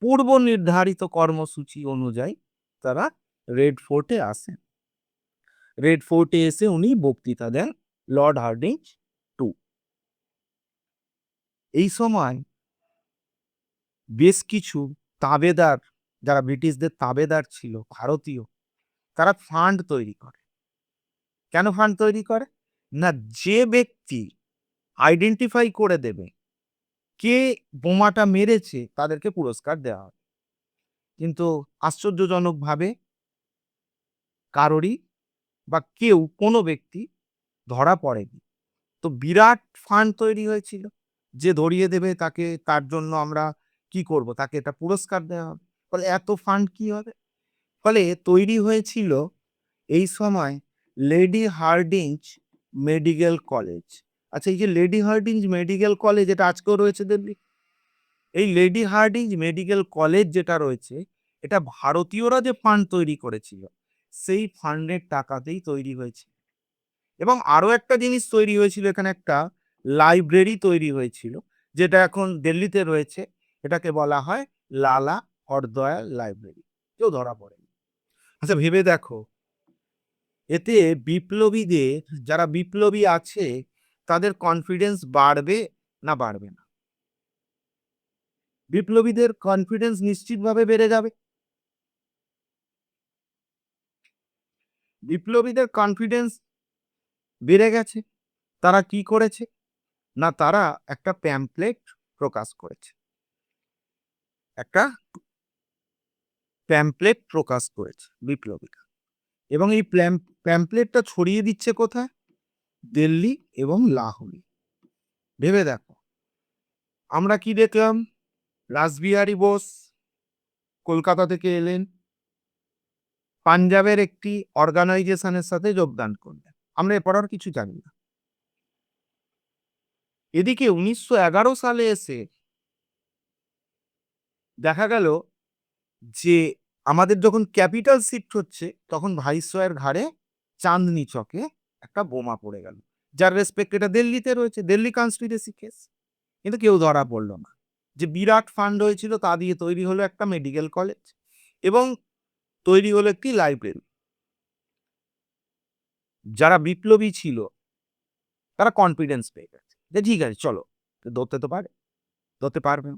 পূর্ব নির্ধারিত কর্মসূচি অনুযায়ী তারা রেড ফোর্টে আসেন। রেড ফোর্টে এসে উনি বক্তৃতা দেন, লর্ড হার্ডিঞ্জ। এই সময় বেশ কিছু তাবেদার, যারা ব্রিটিশদের তাবেদার ছিল ভারতীয়, তারা ফান্ড তৈরি করে। কেন ফান্ড তৈরি করে? না, যে ব্যক্তি আইডেন্টিফাই করে দেবে কে বোমাটা মেরেছে তাদেরকে পুরস্কার দেওয়া হয়। কিন্তু আশ্চর্যজনকভাবে কারোরই বা কোনো ব্যক্তি ধরা পড়েনি। তো বিরাট ফান্ড তৈরি হয়েছিল। যে ধরিয়ে দেবে তাকে, তার জন্য আমরা কি করব? তাকে একটা পুরস্কার দেওয়া হবে। ফলে এত ফান্ড কি হবে? ফলে তৈরি হয়েছিল এই সময় লেডি হার্ডিঞ্জ মেডিকেল কলেজ। আচ্ছা, এই যে লেডি হার্ডিঞ্জ মেডিকেল কলেজ, এটা আজকেও রয়েছে দিল্লি। এই লেডি হার্ডিঞ্জ মেডিকেল কলেজ যেটা রয়েছে, এটা ভারতীয়রা যে ফান্ড তৈরি করেছিল, সেই ফান্ডের টাকাতেই তৈরি হয়েছে। এবং আরো একটা জিনিস তৈরি হয়েছিল, এখানে একটা লাইব্রেরি তৈরি হয়েছিল, যেটা এখন দিল্লিতে রয়েছে। এটাকে বলা হয় লালা হরদয়াল লাইব্রেরি। কেউ ধরা পড়েনি। আচ্ছা, ভেবে দেখো, এতে বিপ্লবীদের, যারা বিপ্লবী আছে, তাদের কনফিডেন্স বাড়বে না বাড়বে না? বিপ্লবীদের কনফিডেন্স নিশ্চিতভাবে বেড়ে যাবে। বিপ্লবীদের কনফিডেন্স বেড়ে গেছে। তারা কি করেছে? না, তারা একটা প্যাম্পলেট প্রকাশ করেছে। একটা প্যাম্পলেট প্রকাশ করেছে বিপ্লবীরা। এবং এই প্যাম্পলেটটা ছড়িয়ে দিচ্ছে কোথায়? দিল্লি এবং লাহোরে। ভেবে দেখো, আমরা কি দেখলাম? রাসবিহারী বোস কলকাতা থেকে এলেন, পাঞ্জাবের একটি অর্গানাইজেশনের সাথে যোগদান করলেন। আমরা এরপর আর কিছু জানি না। এদিকে 1911 সালে এসে দেখা গেল যে, আমাদের যখন ক্যাপিটাল শিফট হচ্ছে, তখন ভাইসরয়ের ঘাড়ে চাঁদনি চকে একটা বোমা পড়ে গেল। যার রেসপেক্ট এটা দিল্লিতে রয়েছে, দিল্লি কনস্পিরেসি কেস। কিন্তু কেউ ধরা পড়ল না। যে বিরাট ফান্ড হয়েছিল, তা দিয়ে তৈরি হলো একটা মেডিকেল কলেজ এবং তৈরি হলো একটি লাইব্রেরি। যারা বিপ্লবী ছিল তারা কনফিডেন্স পেয়ে গেছে যে ঠিক আছে, চলো, ধরতে তো পারে, ধরতে পারবে না।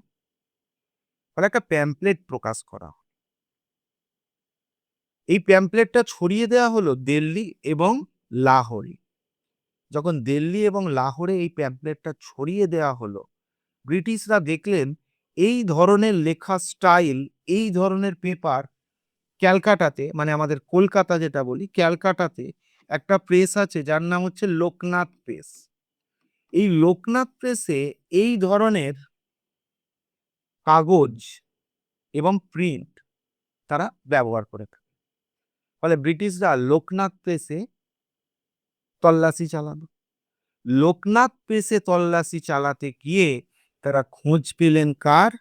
ফলে একটা প্যাম্পলেট প্রকাশ করা হয়। এই প্যাম্পলেটটা ছড়িয়ে দেওয়া হলো দিল্লি এবং লাহোরে। যখন দিল্লি এবং লাহোরে এই প্যাম্পলেটটা ছড়িয়ে দেওয়া হলো, ব্রিটিশরা দেখলেন এই ধরনের লেখা স্টাইল, এই ধরনের পেপার ক্যালকাটাতে, মানে আমাদের কলকাতা যেটা বলি, ক্যালকাটাতে একটা প্রেস আছে যার নাম হচ্ছে লোকনাথ প্রেস। এই লোকনাথ প্রেসে এই ধরনের কাগজ এবং প্রিন্ট তারা ব্যবহার করে থাকে। ফলে ব্রিটিশরা লোকনাথ প্রেসে তল্লাশি চালানো। লোকনাথ প্রেসে তল্লাশি চালাতে গিয়ে তারা খোঁজ পেলেন কার?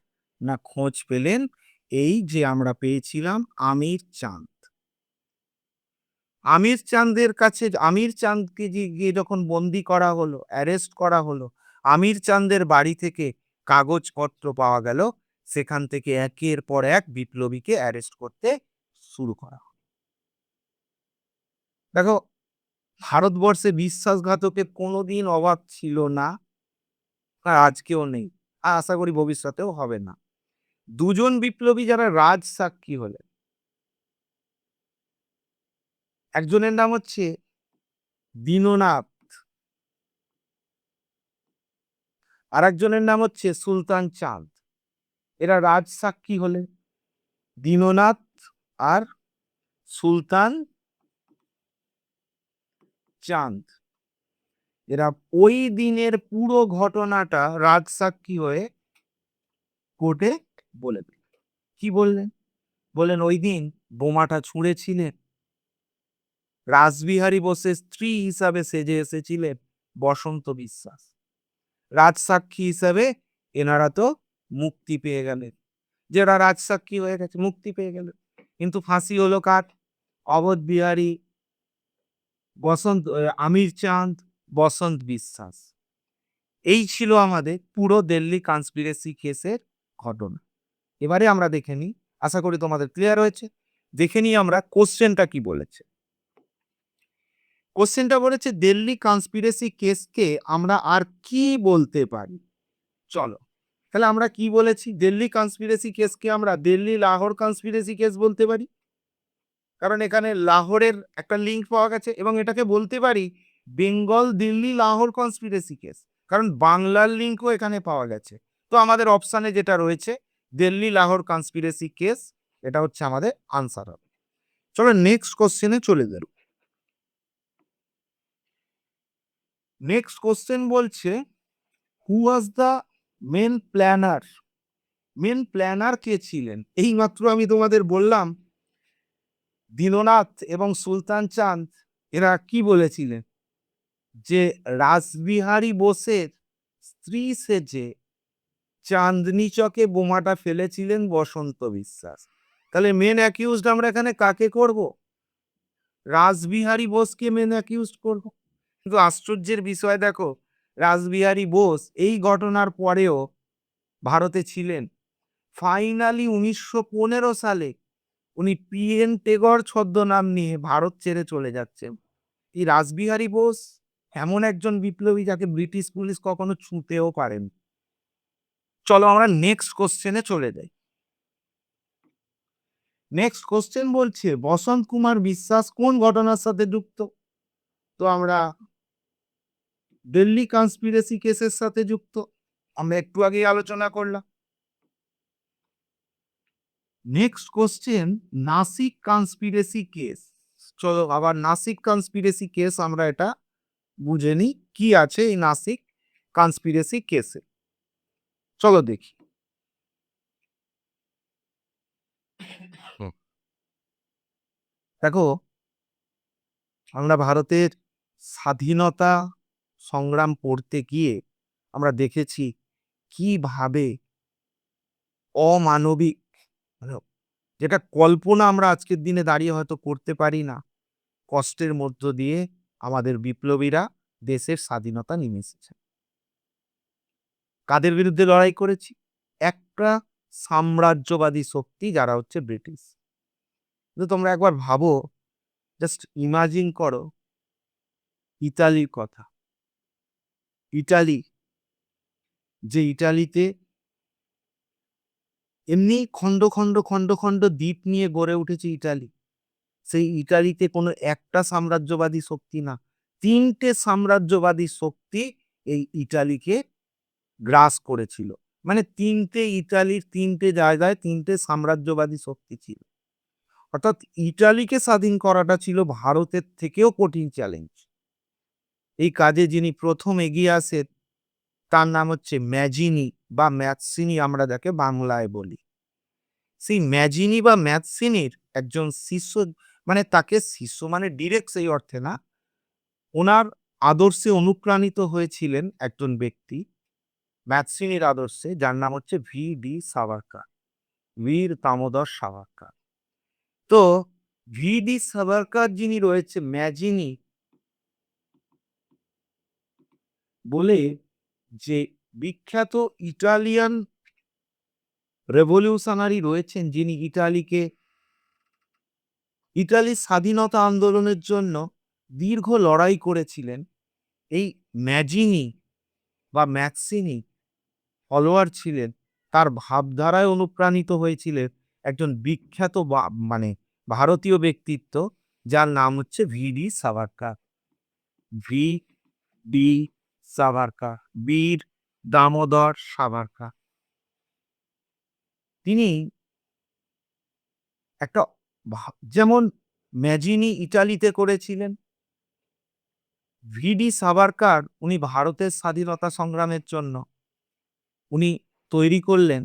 না, খোঁজ পেলেন এই যে আমরা পেয়েছিলাম আমির চাঁদ। আমির চাঁদের কাছে, আমির চাঁদকে গিয়ে যখন বন্দি করা হলো, অ্যারেস্ট করা হলো, আমির চাঁদের বাড়ি থেকে কাগজপত্র পাওয়া গেল। সেখান থেকে একের পর এক বিপ্লবীকে অ্যারেস্ট করতে শুরু করা হলো। দেখো, ভারতবর্ষে বিশ্বাসঘাতকের কোনোদিন অভাব ছিল না, আর আজকেও নেই, আর আশা করি ভবিষ্যতেও হবে না। দুজন বিপ্লবী যারা রাজ সাক্ষী হলেন, একজনের নাম হচ্ছে দীননাথ, আর একজনের নাম হচ্ছে সুলতান চাঁদ। এরা রাজসাক্ষী হলেন। দীননাথ আর সুলতান চাঁদ এরা ওই দিনের পুরো ঘটনাটা রাজসাক্ষী হয়ে কোর্টে বলে দিলেন। কি বললেন? বললেন ওই দিন বোমাটা ছুঁড়েছিলেন রাসবিহারী বোসের স্ত্রী হিসাবে সেজে এসেছিলেন বসন্ত বিশ্বাস। রাজসাক্ষী হিসাবে এনারা তো মুক্তি পেয়ে গেলেন, যারা রাজসাক্ষী হয়ে গেছে মুক্তি পেয়ে গেলেন। কিন্তু ফাঁসি হলো কার? অবধ বিহারী, আমির চাঁদ, বসন্ত বিশ্বাস। এই ছিল আমাদের পুরো দিল্লি কনস্পিরেসি কেসের ঘটনা। এবারে আমরা দেখে নিই, আশা করি তোমাদের ক্লিয়ার হয়েছে। দেখে নিই আমরা কোশ্চেনটা কি বলেছে। কোশ্চেনটা বলেছে দিল্লি কনস্পিরেসি কেসকে আমরা আর কি বলতে পারি। চলো তাহলে আমরা কি বলেছি, দিল্লি কনস্পিরেসি কেসকে আমরা দিল্লি লাহোর কনস্পিরেসি কেস বলতে পারি, কারণ এখানে লাহোরের একটা লিঙ্ক পাওয়া গেছে, এবং এটাকে বলতে পারি বেঙ্গল দিল্লি লাহোর কনস্পিরেসি কেস, কারণ বাংলার লিঙ্কও এখানে পাওয়া গেছে। তো আমাদের অপশানে যেটা রয়েছে দিল্লি লাহোর কনস্পিরেসি কেস, এটা হচ্ছে আমাদের আনসার হবে। চলো নেক্সট কোশ্চেনে চলে গেল। নেক্সট কোশ্চেন বলছে who was the main planner. Main planner কে ছিলেন? এইমাত্র আমি তোমাদের বললাম দীননাথ এবং সুলতান চাঁদ এরা কি বলেছিলেন, যে রাসবিহারী বোসের স্ত্রী সেজে চাঁদনি চকে বোমাটা ফেলেছিলেন বসন্ত বিশ্বাস। তাহলে মেন অ্যাকিউজড আমরা এখানে কাকে করব? রাসবিহারী বোসকে মেন অ্যাকিউজড করব। কিন্তু আশ্চর্যের বিষয় দেখো, রাসবিহারী বোস এই ঘটনার পরেও ভারতে ছিলেন। ফাইনালি 1915 সালে উনি পিএন টেগর ছদ্মনাম নিয়ে ভারত ছেড়ে চলে যাচ্ছেন। এই রাসবিহারী বোস এমন একজন বিপ্লবী যাকে ব্রিটিশ পুলিশ কখনো ছুঁতেও পারেন। চলো আমরা নেক্সট কোশ্চেনে চলে যাই। নেক্সট কোশ্চেন বলছে বসন্ত কুমার বিশ্বাস কোন ঘটনার সাথে যুক্ত? তো আমরা দিল্লি কনস্পিরেসি কেসের সাথে যুক্ত, আমরা একটু আগেই আলোচনা করলাম। Next question Nashik conspiracy case. চলো আবার নাসিক কনস্পিরেসি কেস আমরা এটা বুঝে নিই কি আছে এই নাসিক কনস্পিরেসি কেসে। চলো দেখি। দেখো আমরা ভারতের স্বাধীনতা সংগ্রাম পড়তে গিয়ে আমরা দেখেছি কিভাবে অমানবিক, মানে যেটা কল্পনা আমরা আজকের দিনে দাঁড়িয়ে হয়তো করতে পারি না, কষ্টের মধ্য দিয়ে আমাদের বিপ্লবীরা দেশের স্বাধীনতা নিয়ে এসেছে। কাদের বিরুদ্ধে লড়াই করেছি? একটা সাম্রাজ্যবাদী শক্তি যারা হচ্ছে ব্রিটিশ। কিন্তু তোমরা একবার ভাবো, জাস্ট ইমাজিন করো ইতালির কথা। ইটালি, যে ইটালিতে এমনি খণ্ড খণ্ড খণ্ড খণ্ড দ্বীপ নিয়ে গড়ে উঠেছে ইটালি, সেই ইটালিতে কোনো একটা সাম্রাজ্যবাদী শক্তি না, তিনটে সাম্রাজ্যবাদী শক্তি এই ইটালিকে গ্রাস করেছিল। মানে তিনটে ইটালির তিনটে জায়গায় তিনটে সাম্রাজ্যবাদী শক্তি ছিল। অর্থাৎ ইটালিকে স্বাধীন করাটা ছিল ভারতের থেকেও কঠিন চ্যালেঞ্জ। এই কাজে যিনি প্রথম এগিয়ে আসেন তার নাম হচ্ছে ম্যাজিনি বা ম্যাথসিনি, আমরা যাকে বাংলায় বলি। সেই ম্যাজিনি বা ম্যাথসিনির একজন শিষ্য, মানে তাকে শিষ্য মানে ডিরেক্ট সেই অর্থে না, ওনার আদর্শে অনুপ্রাণিত হয়েছিলেন একজন ব্যক্তি ম্যাথসিনির আদর্শে, যার নাম হচ্ছে ভি.ডি. সাভারকার, বীর দামোদর সাভারকার। তো ভি.ডি. সাভারকার যিনি রয়েছে ম্যাজিনি বলে যে বিখ্যাত ইটালিয়ান রেভলিউশনারি রয়েছেন, যিনি ইটালির স্বাধীনতা আন্দোলনের জন্য দীর্ঘ লড়াই করেছিলেন। এই ম্যাজিনি বা ম্যাক্সিনি ফলোয়ার ছিলেন, তার ভাবধারায় অনুপ্রাণিত হয়েছিলেন একজন বিখ্যাত মানে ভারতীয় ব্যক্তিত্ব, যার নাম হচ্ছে VD. Savarkar. V D Savarkar, বীর দামোদর সাভারকার। তিনি একটা যেমন ম্যাজিনি ইটালিতে করেছিলেন, ভিডি সাভারকার উনি ভারতের স্বাধীনতা সংগ্রামের জন্য উনি তৈরি করলেন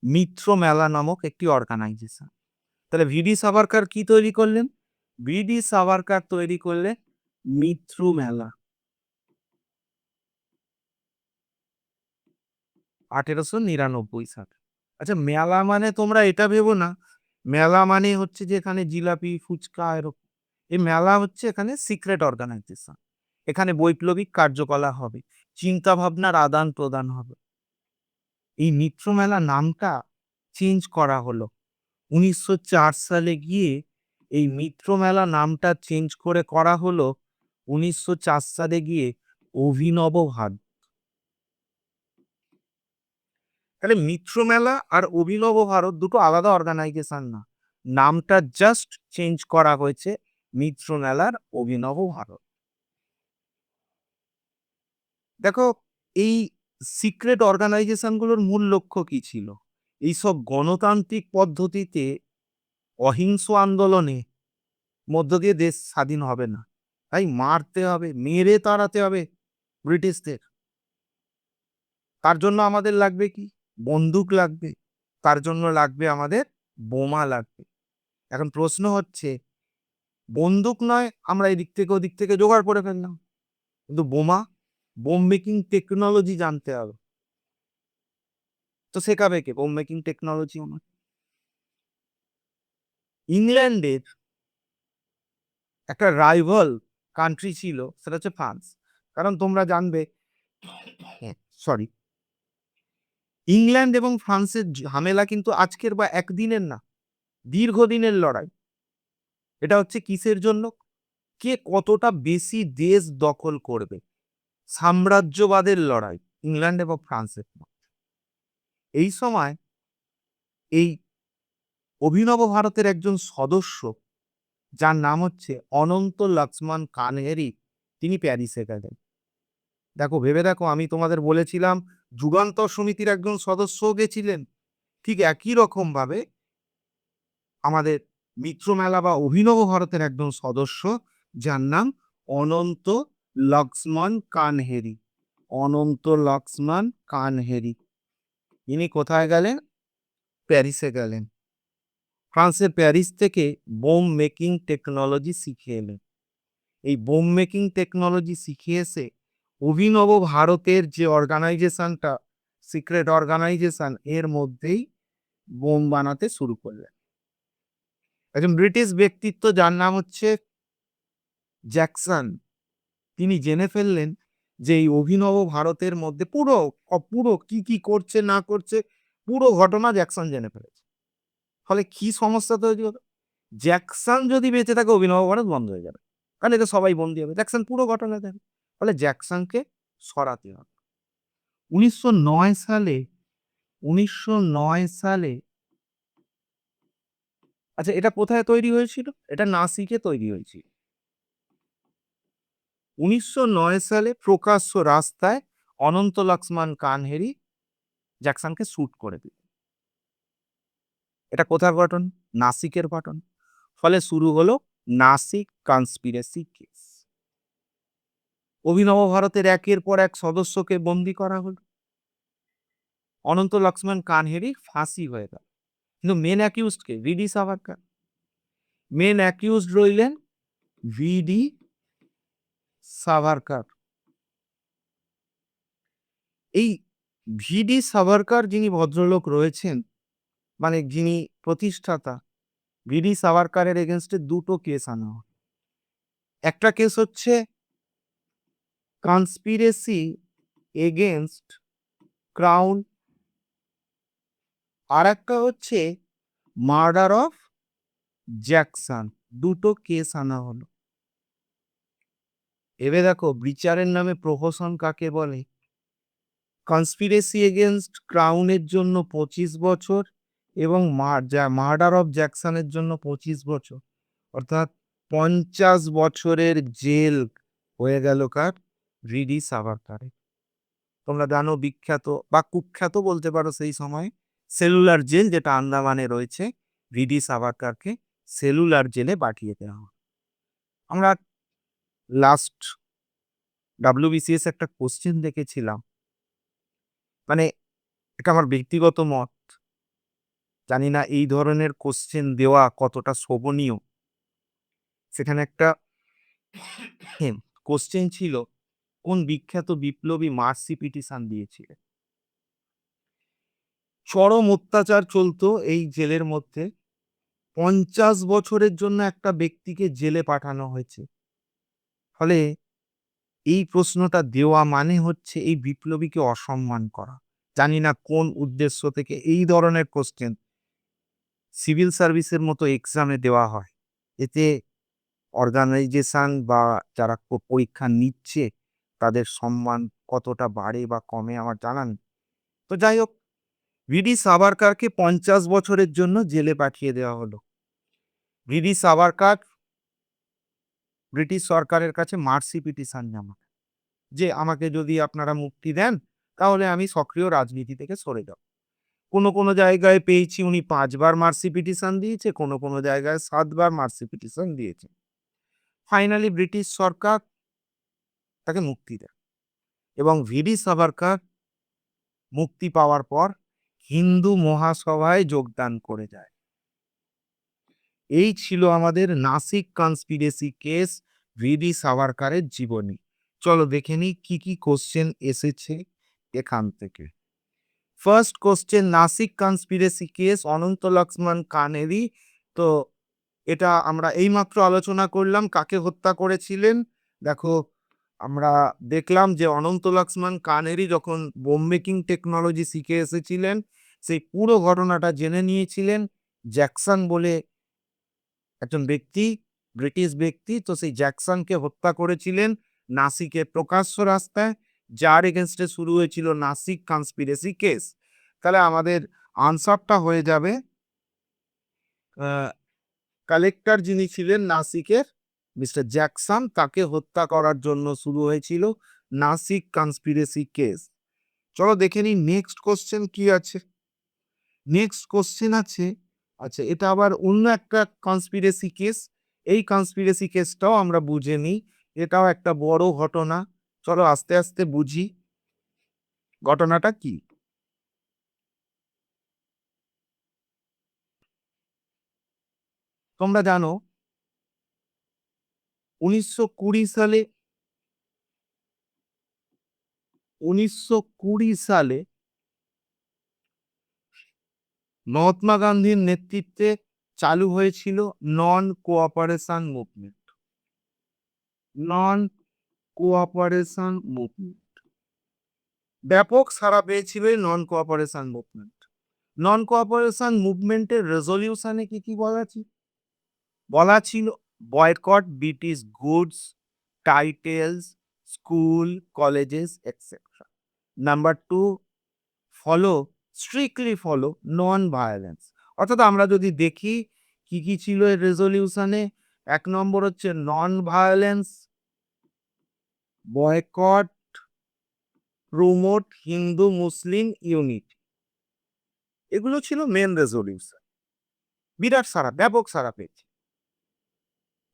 মিত্র মেলা নামক একটি অর্গানাইজেশন। তাহলে ভিডি সাভারকার কি তৈরি করলেন? ভিডি সাভারকার তৈরি করলেন মিত্র মেলা 1899 সালে। আচ্ছা, মেলা মানে তোমরা এটা ভেবো না, মেলা মানে হচ্ছে যে এখানে জিলাপি, ফুচকা এরকম। এই মেলা হচ্ছে এখানে সিক্রেট অর্গানাইজেশন। এখানে বৈপ্লবিক কার্যকলাপ হবে, চিন্তা ভাবনার আদান প্রদান হবে। এই মিত্র মেলা নামটা চেঞ্জ করা হলো 1904 সালে গিয়ে। এই মিত্র মেলা নামটা চেঞ্জ করে করা হলো 1904 সালে গিয়ে অভিনব ভারত। তাহলে মিত্র মেলা আর অভিনব ভারত দুটো আলাদা অর্গানাইজেশন না, নামটা জাস্ট চেঞ্জ করা হয়েছে মিত্র মেলার অভিনব ভারত। দেখো, এই সিক্রেট অর্গানাইজেশন গুলোর মূল লক্ষ্য কি ছিল? এইসব গণতান্ত্রিক পদ্ধতিতে অহিংস আন্দোলনে মধ্য দিয়ে দেশ স্বাধীন হবে না, তাই মারতে হবে, মেরে তাড়াতে হবে ব্রিটিশদের। তার জন্য আমাদের লাগবে কি? বন্দুক লাগবে, তার জন্য লাগবে আমাদের বোমা লাগবে। এখন প্রশ্ন হচ্ছে, বন্দুক নয় আমরা এদিক থেকে ওদিক থেকে জোগাড় করে ফেললাম, কিন্তু বোমা, বোম মেকিং টেকনোলজি জানতে হবে। তো শেখাবে কে বোম মেকিং টেকনোলজি? ইংল্যান্ডের একটা রাইভাল কান্ট্রি ছিল, সেটা হচ্ছে ফ্রান্স। কারণ তোমরা জানবে, সরি, ইংল্যান্ড এবং ফ্রান্সের ঝামেলা কিন্তু আজকের বা একদিনের না, দীর্ঘদিনের লড়াই। এটা হচ্ছে কিসের জন্য? কে কতটা বেশি দেশ দখল করবে, সাম্রাজ্যবাদের লড়াই ইংল্যান্ড এবং ফ্রান্সের মধ্যে। এই সময় এই অভিনব ভারতের একজন সদস্য, যার নাম হচ্ছে অনন্ত লক্ষ্মণ কানহেরি, তিনি প্যারিসে গেলেন। দেখো, ভেবে দেখো, আমি তোমাদের বলেছিলাম যুগান্তর সমিতির একজন সদস্য গেছিলেন, ঠিক একই রকম ভাবে আমাদের মিত্র মেলা বা অভিনব ভারতের একজন সদস্য, যার নাম অনন্ত লক্ষ্মণ কানহেরি। অনন্ত লক্ষ্মণ কানহেরি ইনি কোথায় গেলেন? প্যারিসে গেলেন। ফ্রান্সের প্যারিস থেকে বোম মেকিং টেকনোলজি শিখে এলেন। এই বোম মেকিং টেকনোলজি শিখে এসে অভিনব ভারতের যে অর্গানাইজেশনটা, সিক্রেট অর্গানাইজেশন, এর মধ্যেই বোম বানাতে শুরু করলেন। একজন ব্রিটিশ ব্যক্তিত্ব যার নাম হচ্ছে জ্যাকসন, তিনি জেনে ফেললেন যে এই অভিনব ভারতের মধ্যে পুরো পুরো কি কি করছে না করছে পুরো ঘটনা জ্যাকসন জেনে ফেলেছে। ফলে কি সমস্যা তৈরি হলো? জ্যাকসন যদি বেঁচে থাকে অভিনব ভারত বন্ধ হয়ে যাবে, কারণ এতে সবাই বন্দী হবে, জ্যাকসন পুরো ঘটনা দেখে। ফলে জ্যাকসনকে সরাতে হবে। 1909 সালে, 1909 সালে, আচ্ছা এটা কোথায় তৈরি হয়েছিল? এটা নাসিকে তৈরি হয়েছিল। 1909 সালে প্রকাশ্য রাস্তায় অনন্ত লক্ষ্মণ কানহেরি জ্যাকসনকে শুট করে দিল। এটা কোথার ঘটনা? নাসিকের ঘটনা। ফলে শুরু হলো নাসিক কনস্পিরেসি কেস। অভিনব ভারতের একের পর এক সদস্যকে বন্দী করা হলো। অনন্ত লক্ষ্মণ কানহেরি ফাঁসি হয়ে গেল। কিন্তু মেন অ্যাকিউজড কে? ভিডি সাভারকার। মেন অ্যাকিউজড রইলেন ভিডি সাভারকার। এই ভিডি সাভারকার যিনি ভদ্রলোক রয়েছেন, মানে যিনি প্রতিষ্ঠাতা, ভিডি সাভারকারের এগেনস্টে দুটো কেস আনা হয়। একটা কেস হচ্ছে কনস্পিরেসি এগেনস্ট ক্রাউন, আর একটা হচ্ছে মার্ডার অফ জ্যাকসন। দুটো কেস আনা হলো। এবে দেখো, বিচারের নামে প্রহসন কাকে বলে? কনস্পিরেসি এগেনস্ট ক্রাউনের জন্য 25 বছর এবং মার্ডার অফ জ্যাকসনের জন্য 25 বছর, অর্থাৎ 50 বছরের জেল হয়ে গেল কার? ভিডি সাভারকারের। তোমরা জানো বিখ্যাত বা কুখ্যাত বলতে পারো সেই সময় সেলুলার জেল যেটা আন্দামানে রয়েছে, ভিডি সাভারকারকে সেলুলার জেলে পাঠিয়ে দেওয়া হয়। আমরা লাস্ট WBCS একটা কোশ্চেন দেখেছিলাম। মানে এটা আমার ব্যক্তিগত মত। জানি না এই ধরনের কোশ্চেন দেওয়া কতটা শোভনীয়। সেখানে একটা কোশ্চেন ছিল, কোন বিখ্যাত বিপ্লবী মার্সি পিটিশন দিয়েছিলেন? চরম অত্যাচার চলতো এই জেলের মধ্যে। ৫০ বছরের জন্য একটা ব্যক্তিকে জেলে পাঠানো হয়েছে। ফলে এই প্রশ্নটা দেওয়া মানে হচ্ছে এই বিপ্লবীকে অসম্মান করা। জানি না কোন উদ্দেশ্য থেকে এই ধরনের কোশ্চেন সিভিল সার্ভিসের মতো এক্সামে দেওয়া হয়। এতে অর্গানাইজেশন বা যারা পরীক্ষা নিচ্ছে তাদের সম্মান কতটা বাড়ে বা কমে আমার জানা নেই। তো যাই হোক, ভিডি সাভারকারকে ৫০ বছরের জন্য জেলে পাঠিয়ে দেওয়া হলো। ভিডি সাভারকার ব্রিটিশ সরকারের কাছে মার্সি পিটিশন জমা, যে আমাকে যদি আপনারা মুক্তি দেন তাহলে আমি সক্রিয় রাজনীতি থেকে সরে যাব। কোনো জায়গায় পেয়েছি উনি ৫ বার মার্সি পিটিশন দিয়েছে, কোনো জায়গায় ৭ বার মার্সি পিটিশন দিয়েছে। ফাইনালি ব্রিটিশ সরকার তাকে মুক্তি দেয় এবং ভিডি সাভারকার মুক্তি পাওয়ার পর হিন্দু মহাসভায় যোগদান করে যায়। এই ছিল আমাদের নাসিক কনস্পিরেসি কেস, ভিডি সাভারকারের জীবনী। চলো দেখে নিই কি কোশ্চেন এসেছে এখান থেকে। First question, Nashik conspiracy case Anant Laxman Kanhere. তো এটা আমরা এইমাত্র আলোচনা করলাম কাকে হত্যা করেছিলেন। দেখো, আমরা দেখলাম যে অনন্ত লক্ষ্মণ কানেরি যখন বোম মেকিং টেকনোলজি শিখে এসেছিলেন, সেই পুরো ঘটনাটা জেনে নিয়েছিলেন জ্যাকসন বলে একজন ব্যক্তি, ব্রিটিশ ব্যক্তি। তো সেই জ্যাকসনকে হত্যা করেছিলেন নাসিকের প্রকাশ্য রাস্তায়, যার এগেনস্টে শুরু হয়েছিল নাসিক কনস্পিরেসি কেস। তাহলে আমাদের আনসারটা হয়ে যাবে কালেক্টর যিনি ছিলেন নাসিকের মিস্টার জ্যাকসন, তাকে হত্যা করার জন্য শুরু হয়েছিল নাসিক কনস্পিরেসি কেস। চলো দেখে নিই নেক্সট কোশ্চেন কি আছে। নেক্সট কোশ্চেন আছে, আচ্ছা এটা আবার অন্য একটা কনস্পিরেসি কেস। এই কনস্পিরেসি কেসটাও আমরা বুঝে নিই, এটাও একটা বড় ঘটনা। চলো আস্তে আস্তে বুঝি ঘটনাটা কি। তোমরা জানো ১৯২০ সালে ১৯২০ সালে মহাত্মা গান্ধীর নেতৃত্বে চালু হয়েছিল non cooperation movement. Non cooperation movement ব্যাপক সাড়া পেয়েছিল এই non cooperation movement. Non cooperation মুভমেন্টের রেজলিউশনে কি বলা ছিল? বলা ছিল boycott British goods, titles, school, colleges etcetera. Number 2, follow strictly follow non violence. অর্থাৎ আমরা যদি দেখি কি ছিল এর রেজলিউশনে, ১ নম্বর হচ্ছে non violence, boycott, promote Hindu মুসলিম ইউনিটি। এগুলো ছিল মেন রেজলিউশন। বিরাট সারা, ব্যাপক সারা পেয়েছে।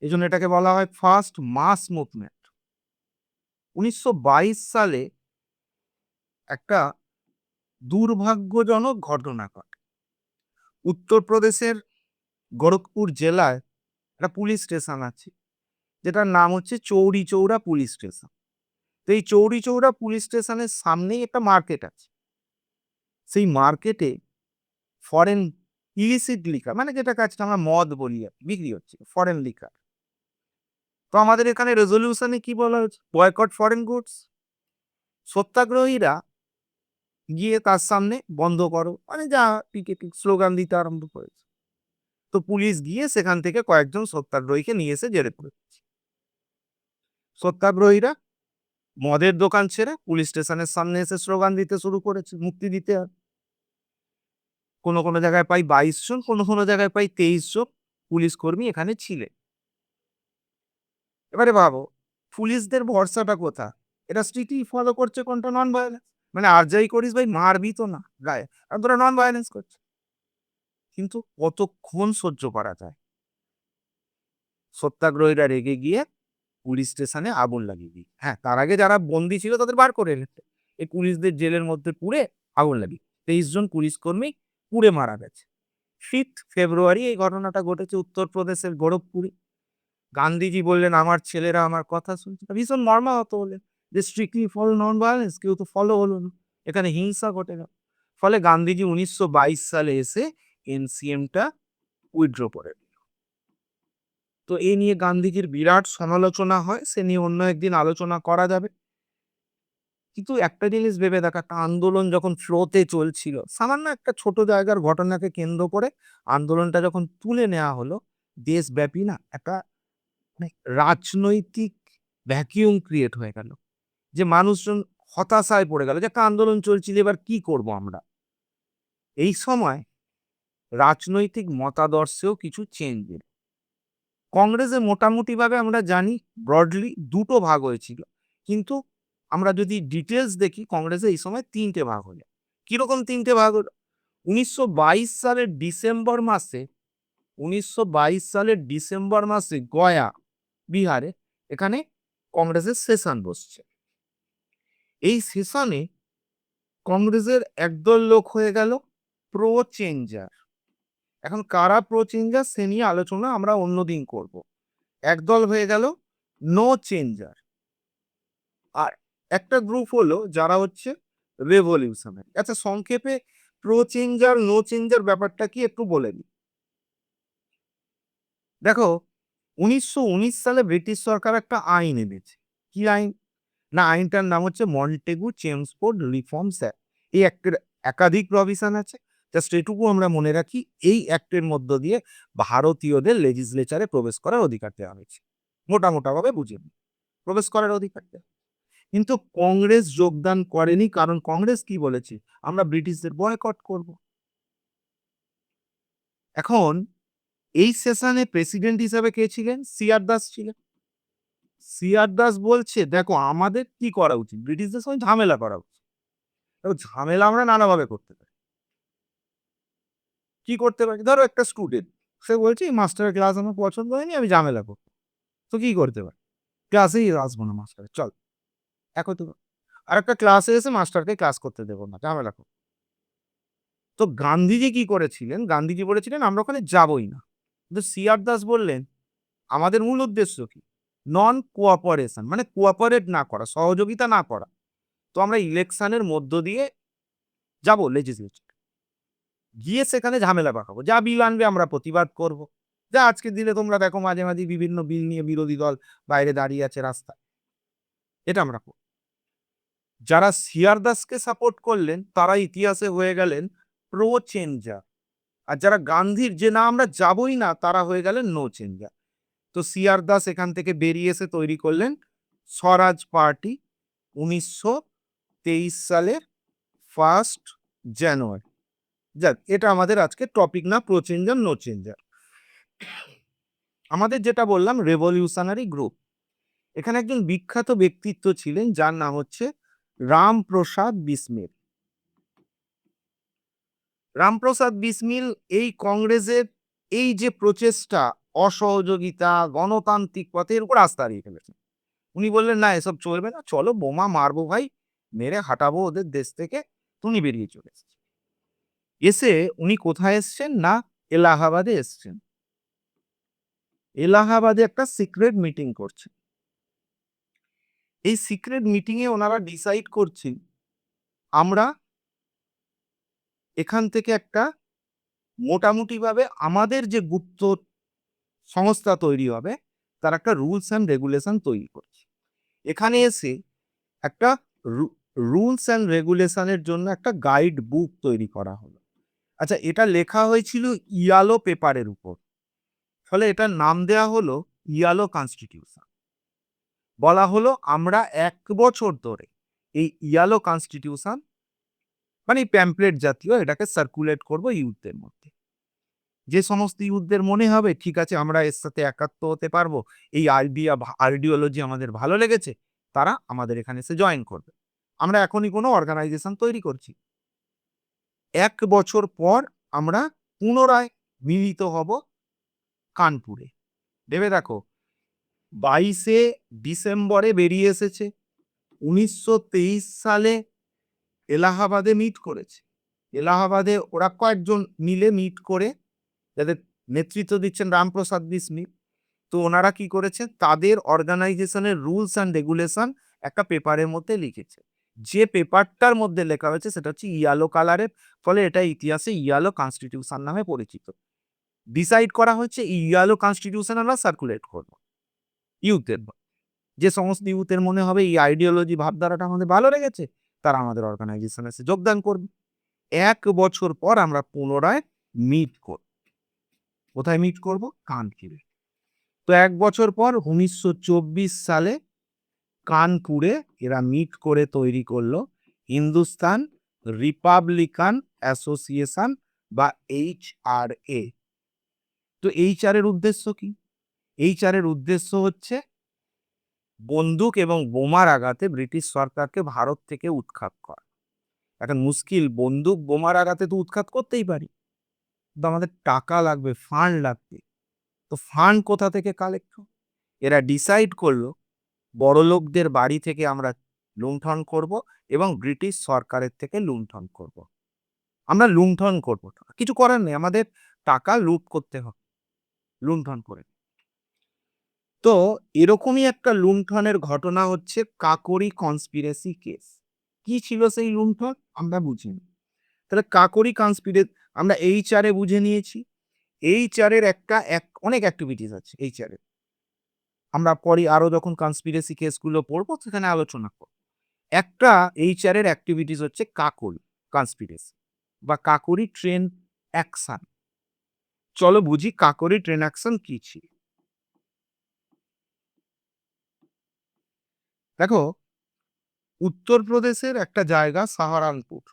এই জন্য এটাকে বলা হয় ফার্স্ট মাস মুভমেন্ট। ১৯২২ সালে একটা দুর্ভাগ্যজনক ঘটনা ঘটে। উত্তরপ্রদেশের গোরখপুর জেলায় একটা পুলিশ স্টেশন আছে, যেটার নাম হচ্ছে চৌরি চৌরা পুলিশ স্টেশন। তো এই চৌরি চৌরা পুলিশ স্টেশনের সামনেই একটা মার্কেট আছে। সেই মার্কেটে ফরেন ইলিসিট লিকার, মানে যেটা কাছে আমরা মদ বলি আর কি, বিক্রি হচ্ছে ফরেন লিকার। তো আমাদের এখানে রেজলিউশনে কি বলা হচ্ছে? Boycott foreign goods. সত্যাগ্রহীরা গিয়ে তার সামনে বন্ধ করো, মানে যা পিকেটিং স্লোগান দিতে আরম্ভ করেছে। তো পুলিশ গিয়ে সেখান থেকে কয়েকজন সত্যাগ্রহীকে নিয়ে এসে জেরে পড়েছে। সত্যাগ্রহীরা মদের দোকান ছেড়ে পুলিশ স্টেশনের সামনে এসে স্লোগান দিতে শুরু করেছে, মুক্তি দিতে হবে। কোনো জায়গায় পাই ২২ জন, কোনো জায়গায় পাই ২৩ জন পুলিশ কর্মী এখানে ছিলেন। এবারে ভাবো পুলিশদের ভরসাটা কোথা? এরা স্ট্রিক্টলি ফলো করছে কোনটা নন ভায়োলেন্স। মানে আর যাই করিস ভাই মারবি তো না গায়ে। আর তোরা নন ভায়োলেন্স করছিস। কিন্তু কতক্ষণ সহ্য করা যায়? সত্যাগ্রহীরা রেগে গিয়ে পুলিশ স্টেশনে আগুন লাগিয়ে দিই। হ্যাঁ, তার আগে যারা বন্দী ছিল তাদের বার করে এনেছে। এই পুলিশদের জেলের মধ্যে পুড়ে আগুন লাগিয়ে 23 জন পুলিশ কর্মী পুড়ে মারা গেছে। 5th ফেব্রুয়ারি এই ঘটনাটা ঘটেছে উত্তরপ্রদেশের গোরখপুরে। গান্ধীজি বললেন, "আমার ছেলেরা আমার কথা শুনছে না।" ভীষণ মর্মাহত হলেন যে স্ট্রিক্টলি ফলো নন ভায়োলেন্স কেউ তো ফলো হলো না। এখানে হিংসা ঘটে গেল। ফলে গান্ধীজি 1922 সালে এসে এনসিএমটা উইথড্র করে দিল। তো এই নিয়ে গান্ধীজির বিরাট সমালোচনা হয়। সে নিয়ে অন্য একদিন আলোচনা করা যাবে। কিন্তু একটা জিনিস ভেবে দেখ, একটা আন্দোলন যখন ফ্লোতে চলছিল, সামান্য একটা ছোট জায়গার ঘটনাকে কেন্দ্র করে আন্দোলনটা যখন তুলে নেওয়া হলো, দেশব্যাপী না একটা মানে রাজনৈতিক ভ্যাকুয়াম ক্রিয়েট হয়ে গেল। যে মানুষজন হতাশায় পড়ে গেল যে একটা আন্দোলন চলছিল, এবার কি করব আমরা? এই সময় রাজনৈতিক মতাদর্শেও কিছু চেঞ্জ এলো। কংগ্রেসে মোটামুটিভাবে আমরা জানি ব্রডলি ২ টো ভাগ হয়েছিল। কিন্তু আমরা যদি ডিটেইলস দেখি কংগ্রেসে এই সময় ৩ টে ভাগ হলো। কিরকম ৩ টে ভাগ হলো? ১৯২২ সালের ডিসেম্বর মাসে ১৯২২ সালের ডিসেম্বর মাসে গয়া, বিহারে এখানে কংগ্রেসের সেশন বসছে। এই সেশনে কংগ্রেসের একদল লোক হয়ে গেল প্রো চেঞ্জার। এখন কারা প্রো চেঞ্জার সে নিয়ে আলোচনা আমরা অন্যদিন করব। একদল হয়ে গেল নো চেঞ্জার। আর একটা গ্রুপ হলো যারা হচ্ছে রেভলিউশনারি। আচ্ছা, সংক্ষেপে প্রো চেঞ্জার, নো চেঞ্জার ব্যাপারটা কি একটু বলে দিই। দেখো, ১৯১৯ সালে ব্রিটিশ সরকার একটা আইন এনেছে। কি আইন? না, আইনটার নাম হচ্ছে মন্টেগু চেমসফোর্ড রিফর্মস অ্যাক্ট। এই অ্যাক্টের একাধিক প্রভিশন আছে। জাস্ট এটুকু আমরা মনে রাখি, এই অ্যাক্টের মধ্য দিয়ে ভারতীয়দের লেজিসলেচারে প্রবেশ করার অধিকার দেওয়া হয়েছে। মোটাভাবে বুঝে নিই। প্রবেশ করার অধিকার দেওয়া। কিন্তু কংগ্রেস যোগদান করেনি, কারণ কংগ্রেস কি বলেছে? আমরা ব্রিটিশদের বয়কট করব। এখন এই সেশনে প্রেসিডেন্ট হিসেবে কে ছিলেন? সি.আর. দাস ছিলেন। সি.আর. দাস বলছে, "দেখো আমাদের কি করা উচিত? ব্রিটিশদের সঙ্গে ঝামেলা করা উচিত। দেখো ঝামেলা আমরা নানাভাবে করতে পারি। কি করতে পারি? ধরো একটা স্টুডেন্ট, সে বলছে, "এই মাস্টারের ক্লাস আমার পছন্দ হয়নি, আমি ঝামেলা করব।" তো কি করতে পারি? ক্লাসেই আসবো না মাস্টারের, চল। এক হতে পারে। আরেকটা ক্লাসে এসে মাস্টারকে ক্লাস করতে দেব না, ঝামেলা করব। তো গান্ধীজি কি করেছিলেন? গান্ধীজি বলেছিলেন, "আমরা ওখানে যাবোই না।" কিন্তু সি.আর. দাস বললেন, "আমাদের মূল উদ্দেশ্য কি? নন কোঅপারেশন, মানে কোঅপারেট না করা, সহযোগিতা না করা। তো আমরা ইলেকশনের মধ্য দিয়ে যাবো লেজিসলেচার। গিয়ে সেখানে ঝামেলা পাকাবো। যা বিল আনবে আমরা প্রতিবাদ করব। যা আজকের দিনে তোমরা দেখো মাঝে বিভিন্ন বিল নিয়ে বিরোধী দল বাইরে দাঁড়িয়ে আছে রাস্তায়। এটা আমরা করব।" যারা সি.আর. দাসকে সাপোর্ট করলেন তারা ইতিহাসে হয়ে গেলেন প্রো চেঞ্জার। আর যারা গান্ধীর যে না আমরা যাবোই না তারা হয়ে গেলেন নো চেঞ্জার। তো সি.আর. দাস এখান থেকে বেরিয়ে এসে তৈরি করলেন স্বরাজ পার্টি ১৯২৩ সালের 1st জানুয়ারি। যাক, এটা আমাদের আজকে টপিক না, প্রো চেঞ্জার, নো চেঞ্জার। আমাদের যেটা বললাম রেভলিউশনারি গ্রুপ। এখানে একজন বিখ্যাত ব্যক্তিত্ব ছিলেন যার নাম হচ্ছে রামপ্রসাদ বিসমিল। রামপ্রসাদ বিসমিল এই কংগ্রেসের এই যে প্রচেষ্টা, অসহযোগিতা, গণতান্ত্রিক পথে এর উপর আস্থা হারিয়ে ফেলেছেন। উনি বললেন, "না এসব চলবে না। চলো বোমা মারবো ভাই। মেরে হাঁটাবো ওদের দেশ থেকে।" তো উনি বেরিয়ে চলে এসেছেন। এসে উনি কোথায় এসছেন? না, এলাহাবাদে এসছেন। এলাহাবাদে একটা সিক্রেট মিটিং করছেন। এই সিক্রেট মিটিং এ ওনারা ডিসাইড করছেন, আমরা এখান থেকে একটা মোটামুটিভাবে আমাদের যে গুপ্ত সংস্থা তৈরি হবে, তার একটা রুলস অ্যান্ড রেগুলেশন তৈরি করছে। এখানে এসে একটা রুলস অ্যান্ড রেগুলেশনের জন্য একটা গাইড বুক তৈরি করা হলো। আচ্ছা, এটা লেখা হয়েছিল ইয়েলো পেপারের উপর। ফলে এটার নাম দেয়া হলো ইয়েলো কনস্টিটিউশন। বলা হলো আমরা ১ বছর ধরে এই ইয়েলো কনস্টিটিউশন মানে প্যাম্পলেট জাতীয় এটাকে সার্কুলেট করব ইউথদের মধ্যে। যে সমস্ত ইউথদের মনে হবে ঠিক আছে আমরা এর সাথে একাত্ম হতে পারবো, এই আইডিওলজি আমাদের ভালো লেগেছে, তারা আমাদের এখানে এসে জয়েন করবে। আমরা এখনই কোনো অর্গানাইজেশন তৈরি করছি। ১ বছর পর আমরা পুনরায় মিলিত হব কানপুরে। ভেবে দেখো ২২শে ডিসেম্বরে বেরিয়ে এসেছে। ১৯২৩ সালে এলাহাবাদে মিট করেছে। এলাহাবাদে ওরা কয়েকজন মিলে মিট করে, যাদের নেতৃত্ব দিচ্ছেন রামপ্রসাদ বিসমিল। তো ওনারা কি করেছে, তাদের অর্গানাইজেশনের রুলস অ্যান্ড রেগুলেশন একটা পেপারের মধ্যে লিখেছে। যে পেপারটার মধ্যে লেখা হয়েছে সেটা হচ্ছে ইয়েলো কালারের, ফলে এটা ইতিহাসে ইয়েলো কনস্টিটিউশন নামে পরিচিত। ডিসাইড করা হচ্ছে এই ইয়েলো কনস্টিটিউশন আমরা সার্কুলেট করব ইউথদের। যে সমস্ত ইউথের মনে হবে এই আইডিওলজি ভাবধারাটা আমাদের ভালো লেগেছে, তারা আমাদের অর্গানাইজেশনে এসে যোগদান করবে। ১ বছর পর আমরা পুনরায় মিট করব। কোথায় মিট করব? কানপুরে। তো ১ বছর পর ১৯২৪ সালে কানপুরে এরা মিট করে তৈরি করলো হিন্দুস্তান রিপাবলিকান অ্যাসোসিয়েশন বা HRA। তো HR এর উদ্দেশ্য কি? HR এর উদ্দেশ্য হচ্ছে বন্দুক এবং বোমার আঘাতে ব্রিটিশ সরকারকে ভারত থেকে উৎখাত করা। এখন মুশকিল, বন্দুক বোমার আঘাতে তো উৎখাত করতেই পারি, কিন্তু আমাদের টাকা লাগবে, ফান্ড লাগবে। তো ফান্ড কোথা থেকে কালেক্ট হবে? এরা ডিসাইড করলো বড়লোকদের বাড়ি থেকে আমরা লুণ্ঠন করব এবং ব্রিটিশ সরকারের থেকে লুণ্ঠন করব। আমরা লুণ্ঠন করব না, কিছু করার নেই, আমাদের টাকা লুট করতে হবে, লুণ্ঠন করে। তো এরকমই একটা লুণ্ঠনের ঘটনা হচ্ছে কাকোরি কনস্পিরেসি কেস। কি ছিল সেই লুণ্ঠন আমরা বুঝিনি। তাহলে কাকোরি আমরা HR এ বুঝে নিয়েছি। HR এর অনেক অ্যাক্টিভিটিস আছে HR এর। আমরা পরে আরো যখন কনস্পিরেসি কেসগুলো পড়বো সেখানে আলোচনা করব। একটা HR এর অ্যাক্টিভিটিস হচ্ছে কাকোরি কনস্পিরেসি বা কাকোরি ট্রেন অ্যাকশন। চলো বুঝি কাকোরি ট্রেন অ্যাকশন কি ছিল। দেখো, উত্তরপ্রদেশের একটা জায়গা সাহারানপুর।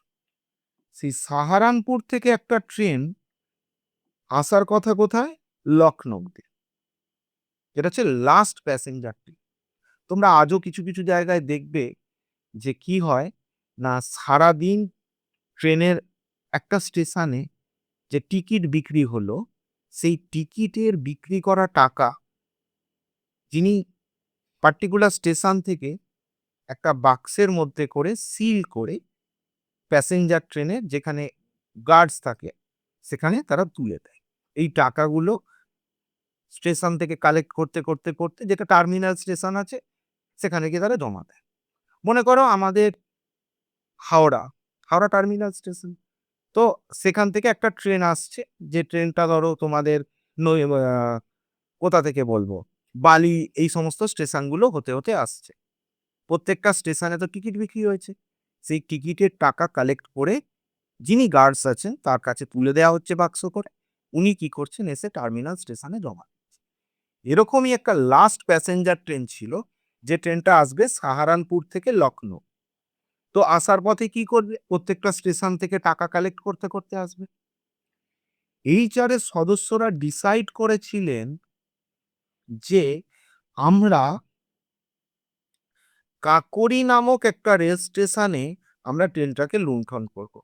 সেই সাহারানপুর থেকে একটা ট্রেন আসার কথা কোথায়? লখনৌতে। এটা হচ্ছে লাস্ট প্যাসেঞ্জার ট্রেন। তোমরা আজও কিছু কিছু জায়গায় দেখবে যে কি হয় না, সারাদিন ট্রেনের একটা স্টেশনে যে টিকিট বিক্রি হলো, সেই টিকিটের বিক্রি করা টাকা যিনি পার্টিকুলার স্টেশন থেকে একটা বাক্সের মধ্যে করে সিল করে প্যাসেঞ্জার ট্রেনে যেখানে গার্ডস থাকে সেখানে তারা তুলে দেয়। এই টাকাগুলো স্টেশন থেকে কালেক্ট করতে করতে করতে যেটা টার্মিনাল স্টেশন আছে সেখানে গিয়ে তারা জমা দেয়। মনে করো আমাদের হাওড়া, হাওড়া টার্মিনাল স্টেশন। তো সেখান থেকে একটা ট্রেন আসছে, যে ট্রেনটা ধরো তোমাদের নই কোথা থেকে বলবো, বালি এই সমস্ত স্টেশনগুলো হতে হতে আসছে। প্রত্যেকটা স্টেশনে তো টিকিট বিক্রি হয়েছে। সেই টিকিটের টাকা কালেক্ট করে যিনি গার্ডস আছেন তার কাছে তুলে দেওয়া হচ্ছে বাক্স করে। উনি কি করছেন, এসে টার্মিনাল স্টেশনে জমা দিচ্ছেন। এরকমই একটা লাস্ট প্যাসেঞ্জার ট্রেন ছিল, যে ট্রেনটা আসবে সাহারানপুর থেকে লখনৌ। তো আসার পথে কি করবে? প্রত্যেকটা স্টেশন থেকে টাকা কালেক্ট করতে করতে আসবে। HR এর সদস্যরা ডিসাইড করেছিলেন যে আমরা কাকোরি নামক একটা রেল স্টেশনে আমরা ট্রেনটাকে লুণ্ঠন করব।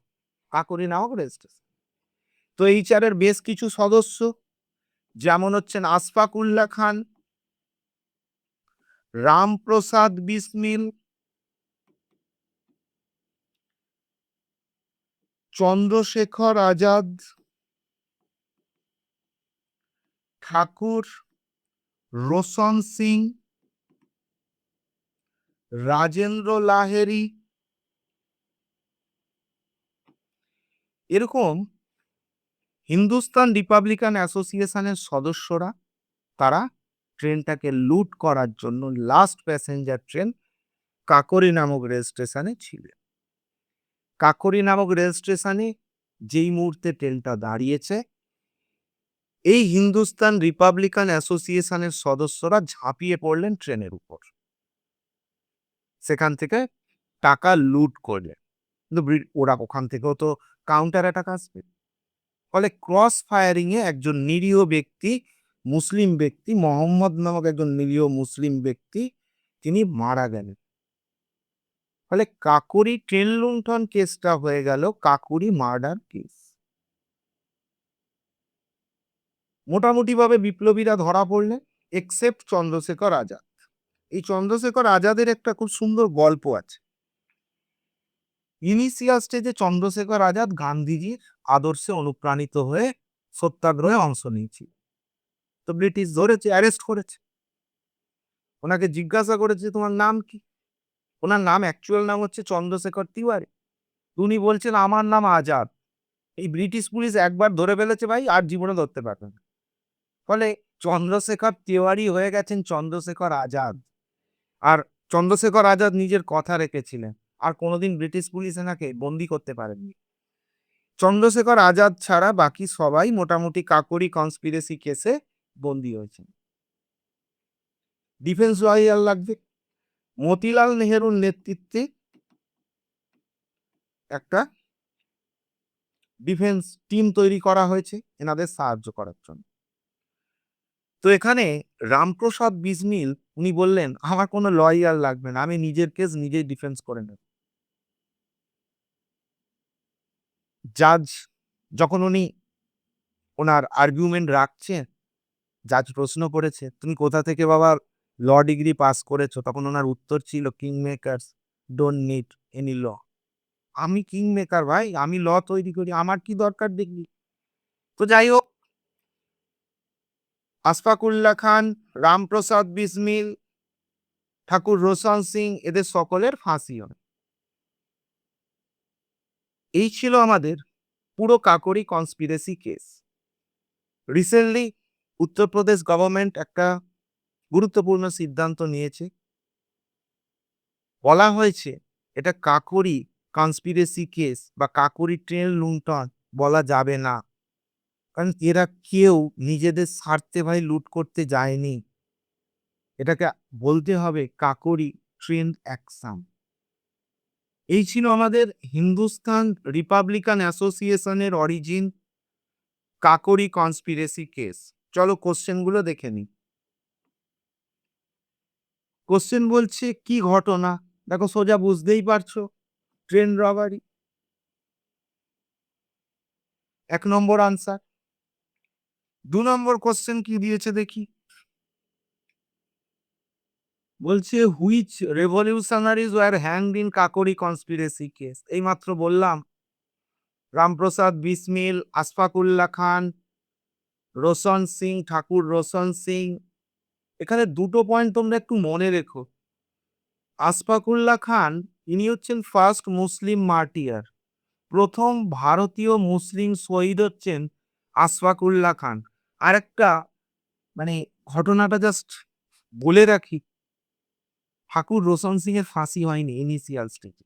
কাকোরি নামক রেল স্টেশন। তো HR এর বেশ কিছু সদস্য, যেমন হচ্ছেন আশফাক উল্লাহ খান, রামপ্রসাদ বিসমিল, চন্দ্রশেখর আজাদ, ঠাকুর রোশন সিং, রাজেন্দ্র লাহেরি, এরকম হিন্দুস্তান রিপাবলিকান অ্যাসোসিয়েশনের সদস্যরা তারা ট্রেনটাকে লুট করার জন্য লাস্ট প্যাসেঞ্জার ট্রেন কাকোরি নামক রেল স্টেশনে ছিলেন। কাকোরি নামক রেল স্টেশনে যেই মুহূর্তে ট্রেনটা দাঁড়িয়েছে, এই হিন্দুস্তান রিপাবলিকান অ্যাসোসিয়েশনের সদস্যরা ঝাঁপিয়ে পড়লেন ট্রেনের উপর। সেখান থেকে টাকা লুট করলেন। কিন্তু ওরা ওখান থেকেও তো কাউন্টার অ্যাটাক আসবে। ফলে ক্রস ফায়ারিং এ একজন নিরীহ ব্যক্তি, মুসলিম ব্যক্তি, মোহাম্মদ নামক একজন নিরীহ মুসলিম ব্যক্তি তিনি মারা গেলেন। ফলে কাকোরি ট্রেন লুণ্ঠন কেসটা হয়ে গেল কাকোরি মার্ডার কেস। মোটামুটিভাবে বিপ্লবীরা ধরা পড়লেন, এক্সেপ্ট চন্দ্রশেখর আজাদ। এই চন্দ্রশেখর আজাদের একটা খুব সুন্দর গল্প আছে। ইনিশিয়াল স্টেজে চন্দ্রশেখর আজাদ গান্ধীজির আদর্শে অনুপ্রাণিত হয়ে সত্যাগ্রহে অংশ নিয়েছিল। তো ব্রিটিশ ধরেছে, অ্যারেস্ট করেছে। ওনাকে জিজ্ঞাসা করেছে তোমার নাম কি? ওনার নাম অ্যাকচুয়াল নাম হচ্ছে চন্দ্রশেখর তিওয়ারি। উনি বলছেন আমার নাম আজাদ। এই ব্রিটিশ পুলিশ একবার ধরে ফেলেছে ভাই, আর জীবনে ধরতে পারবে না। ফলে চন্দ্রশেখর তিওয়ারি হয়ে গেছেন চন্দ্রশেখর আজাদ। আর চন্দ্রশেখর আজাদ নিজের কথা রেখেছিলেন। আর কোনোদিন ব্রিটিশ পুলিশ এনাকে বন্দি করতে পারেননি। চন্দ্রশেখর আজাদ ছাড়া বাকি সবাই মোটামুটি কাকোরি কনস্পিরেসি কেসে বন্দী হয়েছেন। ডিফেন্স লয়ার লাগবে। মতিলাল নেহেরুর নেতৃত্বে একটা ডিফেন্স টিম তৈরি করা হয়েছে এনাদের সাহায্য করার জন্য। তো এখানে রামপ্রসাদ বিসমিল উনি বললেন আমার কোনো লয়ার লাগবে না, আমি নিজের কেস নিজেই ডিফেন্স করে নেব। জাজ যখন উনি ওনার আর্গুমেন্ট রাখছেন, জাজ প্রশ্ন করেছে তুমি কোথা থেকে বাবা ল ডিগ্রি পাস করেছো? তখন ওনার উত্তর ছিল king makers don't need any law. আমি কিং মেকার ভাই, আমি ল তৈরি করি, আমার কি দরকার ডিগ্রি? তো যাই হোক, আশফাকুল্লাহ খান, রামপ্রসাদ বিসমিল, ঠাকুর রোশন সিং এদের সকলের ফাঁসি হয়। এই ছিল আমাদের পুরো Kakori conspiracy case. Recently Uttar Pradesh government একটা গুরুত্বপূর্ণ সিদ্ধান্ত নিয়েছে। বলা হয়েছে এটা কাকোরি কনস্পিরেসি কেস বা কাকোরি ট্রেন লুণ্ঠন বলা যাবে না, কারণ এরা কেউ নিজেদের স্বার্থে ভাই লুট করতে যায়নি। এটাকে বলতে হবে কাকোরি ট্রেন অ্যাকশন। এই ছিল আমাদের হিন্দুস্তান রিপাবলিকান অ্যাসোসিয়েশনের অরিজিন কাকোরি কনস্পিরেসি কেস। চলো কোশ্চেন গুলো দেখে নি। কোশ্চেন বলছে কি ঘটনা? দেখো সোজা বুঝতেই পারছো, train robbery. 1 number answer. 2 number question কি দিয়েছে দেখি। বলছে which revolutionaries were hanged in Kakori conspiracy case. এই মাত্র বললাম রামপ্রসাদ বিসমিল, আশফাকুল্লাহ খান, রোশন সিং, ঠাকুর রোশন সিং। এখানে দুটো পয়েন্ট তোমরা একটু মনে রেখো। আশফাকুল্লাহ খান ইনি হচ্ছেন ফার্স্ট মুসলিম মার্টিয়ার। প্রথম ভারতীয় মুসলিম শহীদ হচ্ছেন আশফাকুল্লাহ খান। আর একটা মানে ঘটনাটা জাস্ট বলে রাখি, ঠাকুর রোশন সিং এর ফাঁসি হয়নি ইনিশিয়াল স্টেজে।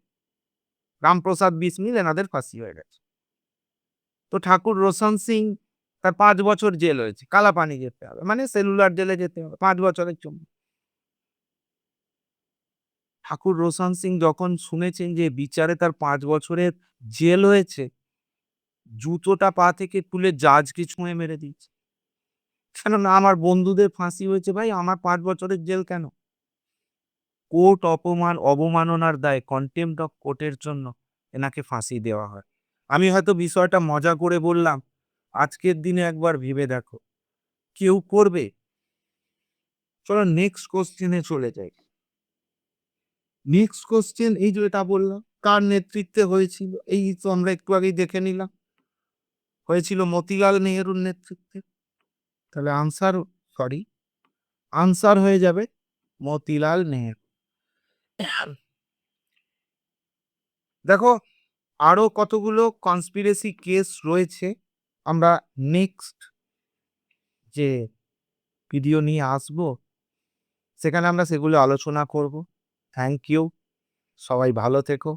রামপ্রসাদ বিসমিল এনাদের ফাঁসি হয়ে গেছে। তো ঠাকুর রোশন সিং তার 5 বছর জেল হয়েছে, কালাপানি যেতে হবে, মানে সেলুলার জেলে যেতে হবে 5 বছরের জন্য। ঠাকুর রোশন সিং যখন শুনেছেন যে বিচারে তার 5 বছরের জেল হয়েছে, জুতোটা পা থেকে তুলে জাজকে ছুঁয়ে মেরে দিয়েছে। কেননা আমার বন্ধুদের ফাঁসি হয়েছে ভাই, আমার 5 বছরের জেল কেন? কোর্ট অবমাননার দায়ে কন্টেম্প্ট অফ কোর্টের জন্য এনাকে ফাঁসি দেওয়া হয়। আমি হয়তো বিষয়টা মজা করে বললাম, আজকের দিনে একবার ভেবে দেখো কেউ করবে? চলো নেক্সট কোশ্চেনে চলে যাই। নেক্সট কোশ্চেন এই যে এটা বললাম কার নেতৃত্বে হয়েছিল, এই তো আমরা একটু আগেই দেখে নিলাম, হয়েছিল মতিলাল নেহেরুর নেতৃত্বে। তাহলে আনসার হয়ে যাবে মতিলাল নেহেরু। দেখো আরো কতগুলো কনস্পিরেসি কেস রয়েছে, আমরা নেক্সট যে ভিডিও নিয়ে আসবো সেখানে আমরা সেগুলো আলোচনা করব। থ্যাংক ইউ, সবাই ভালো থেকো।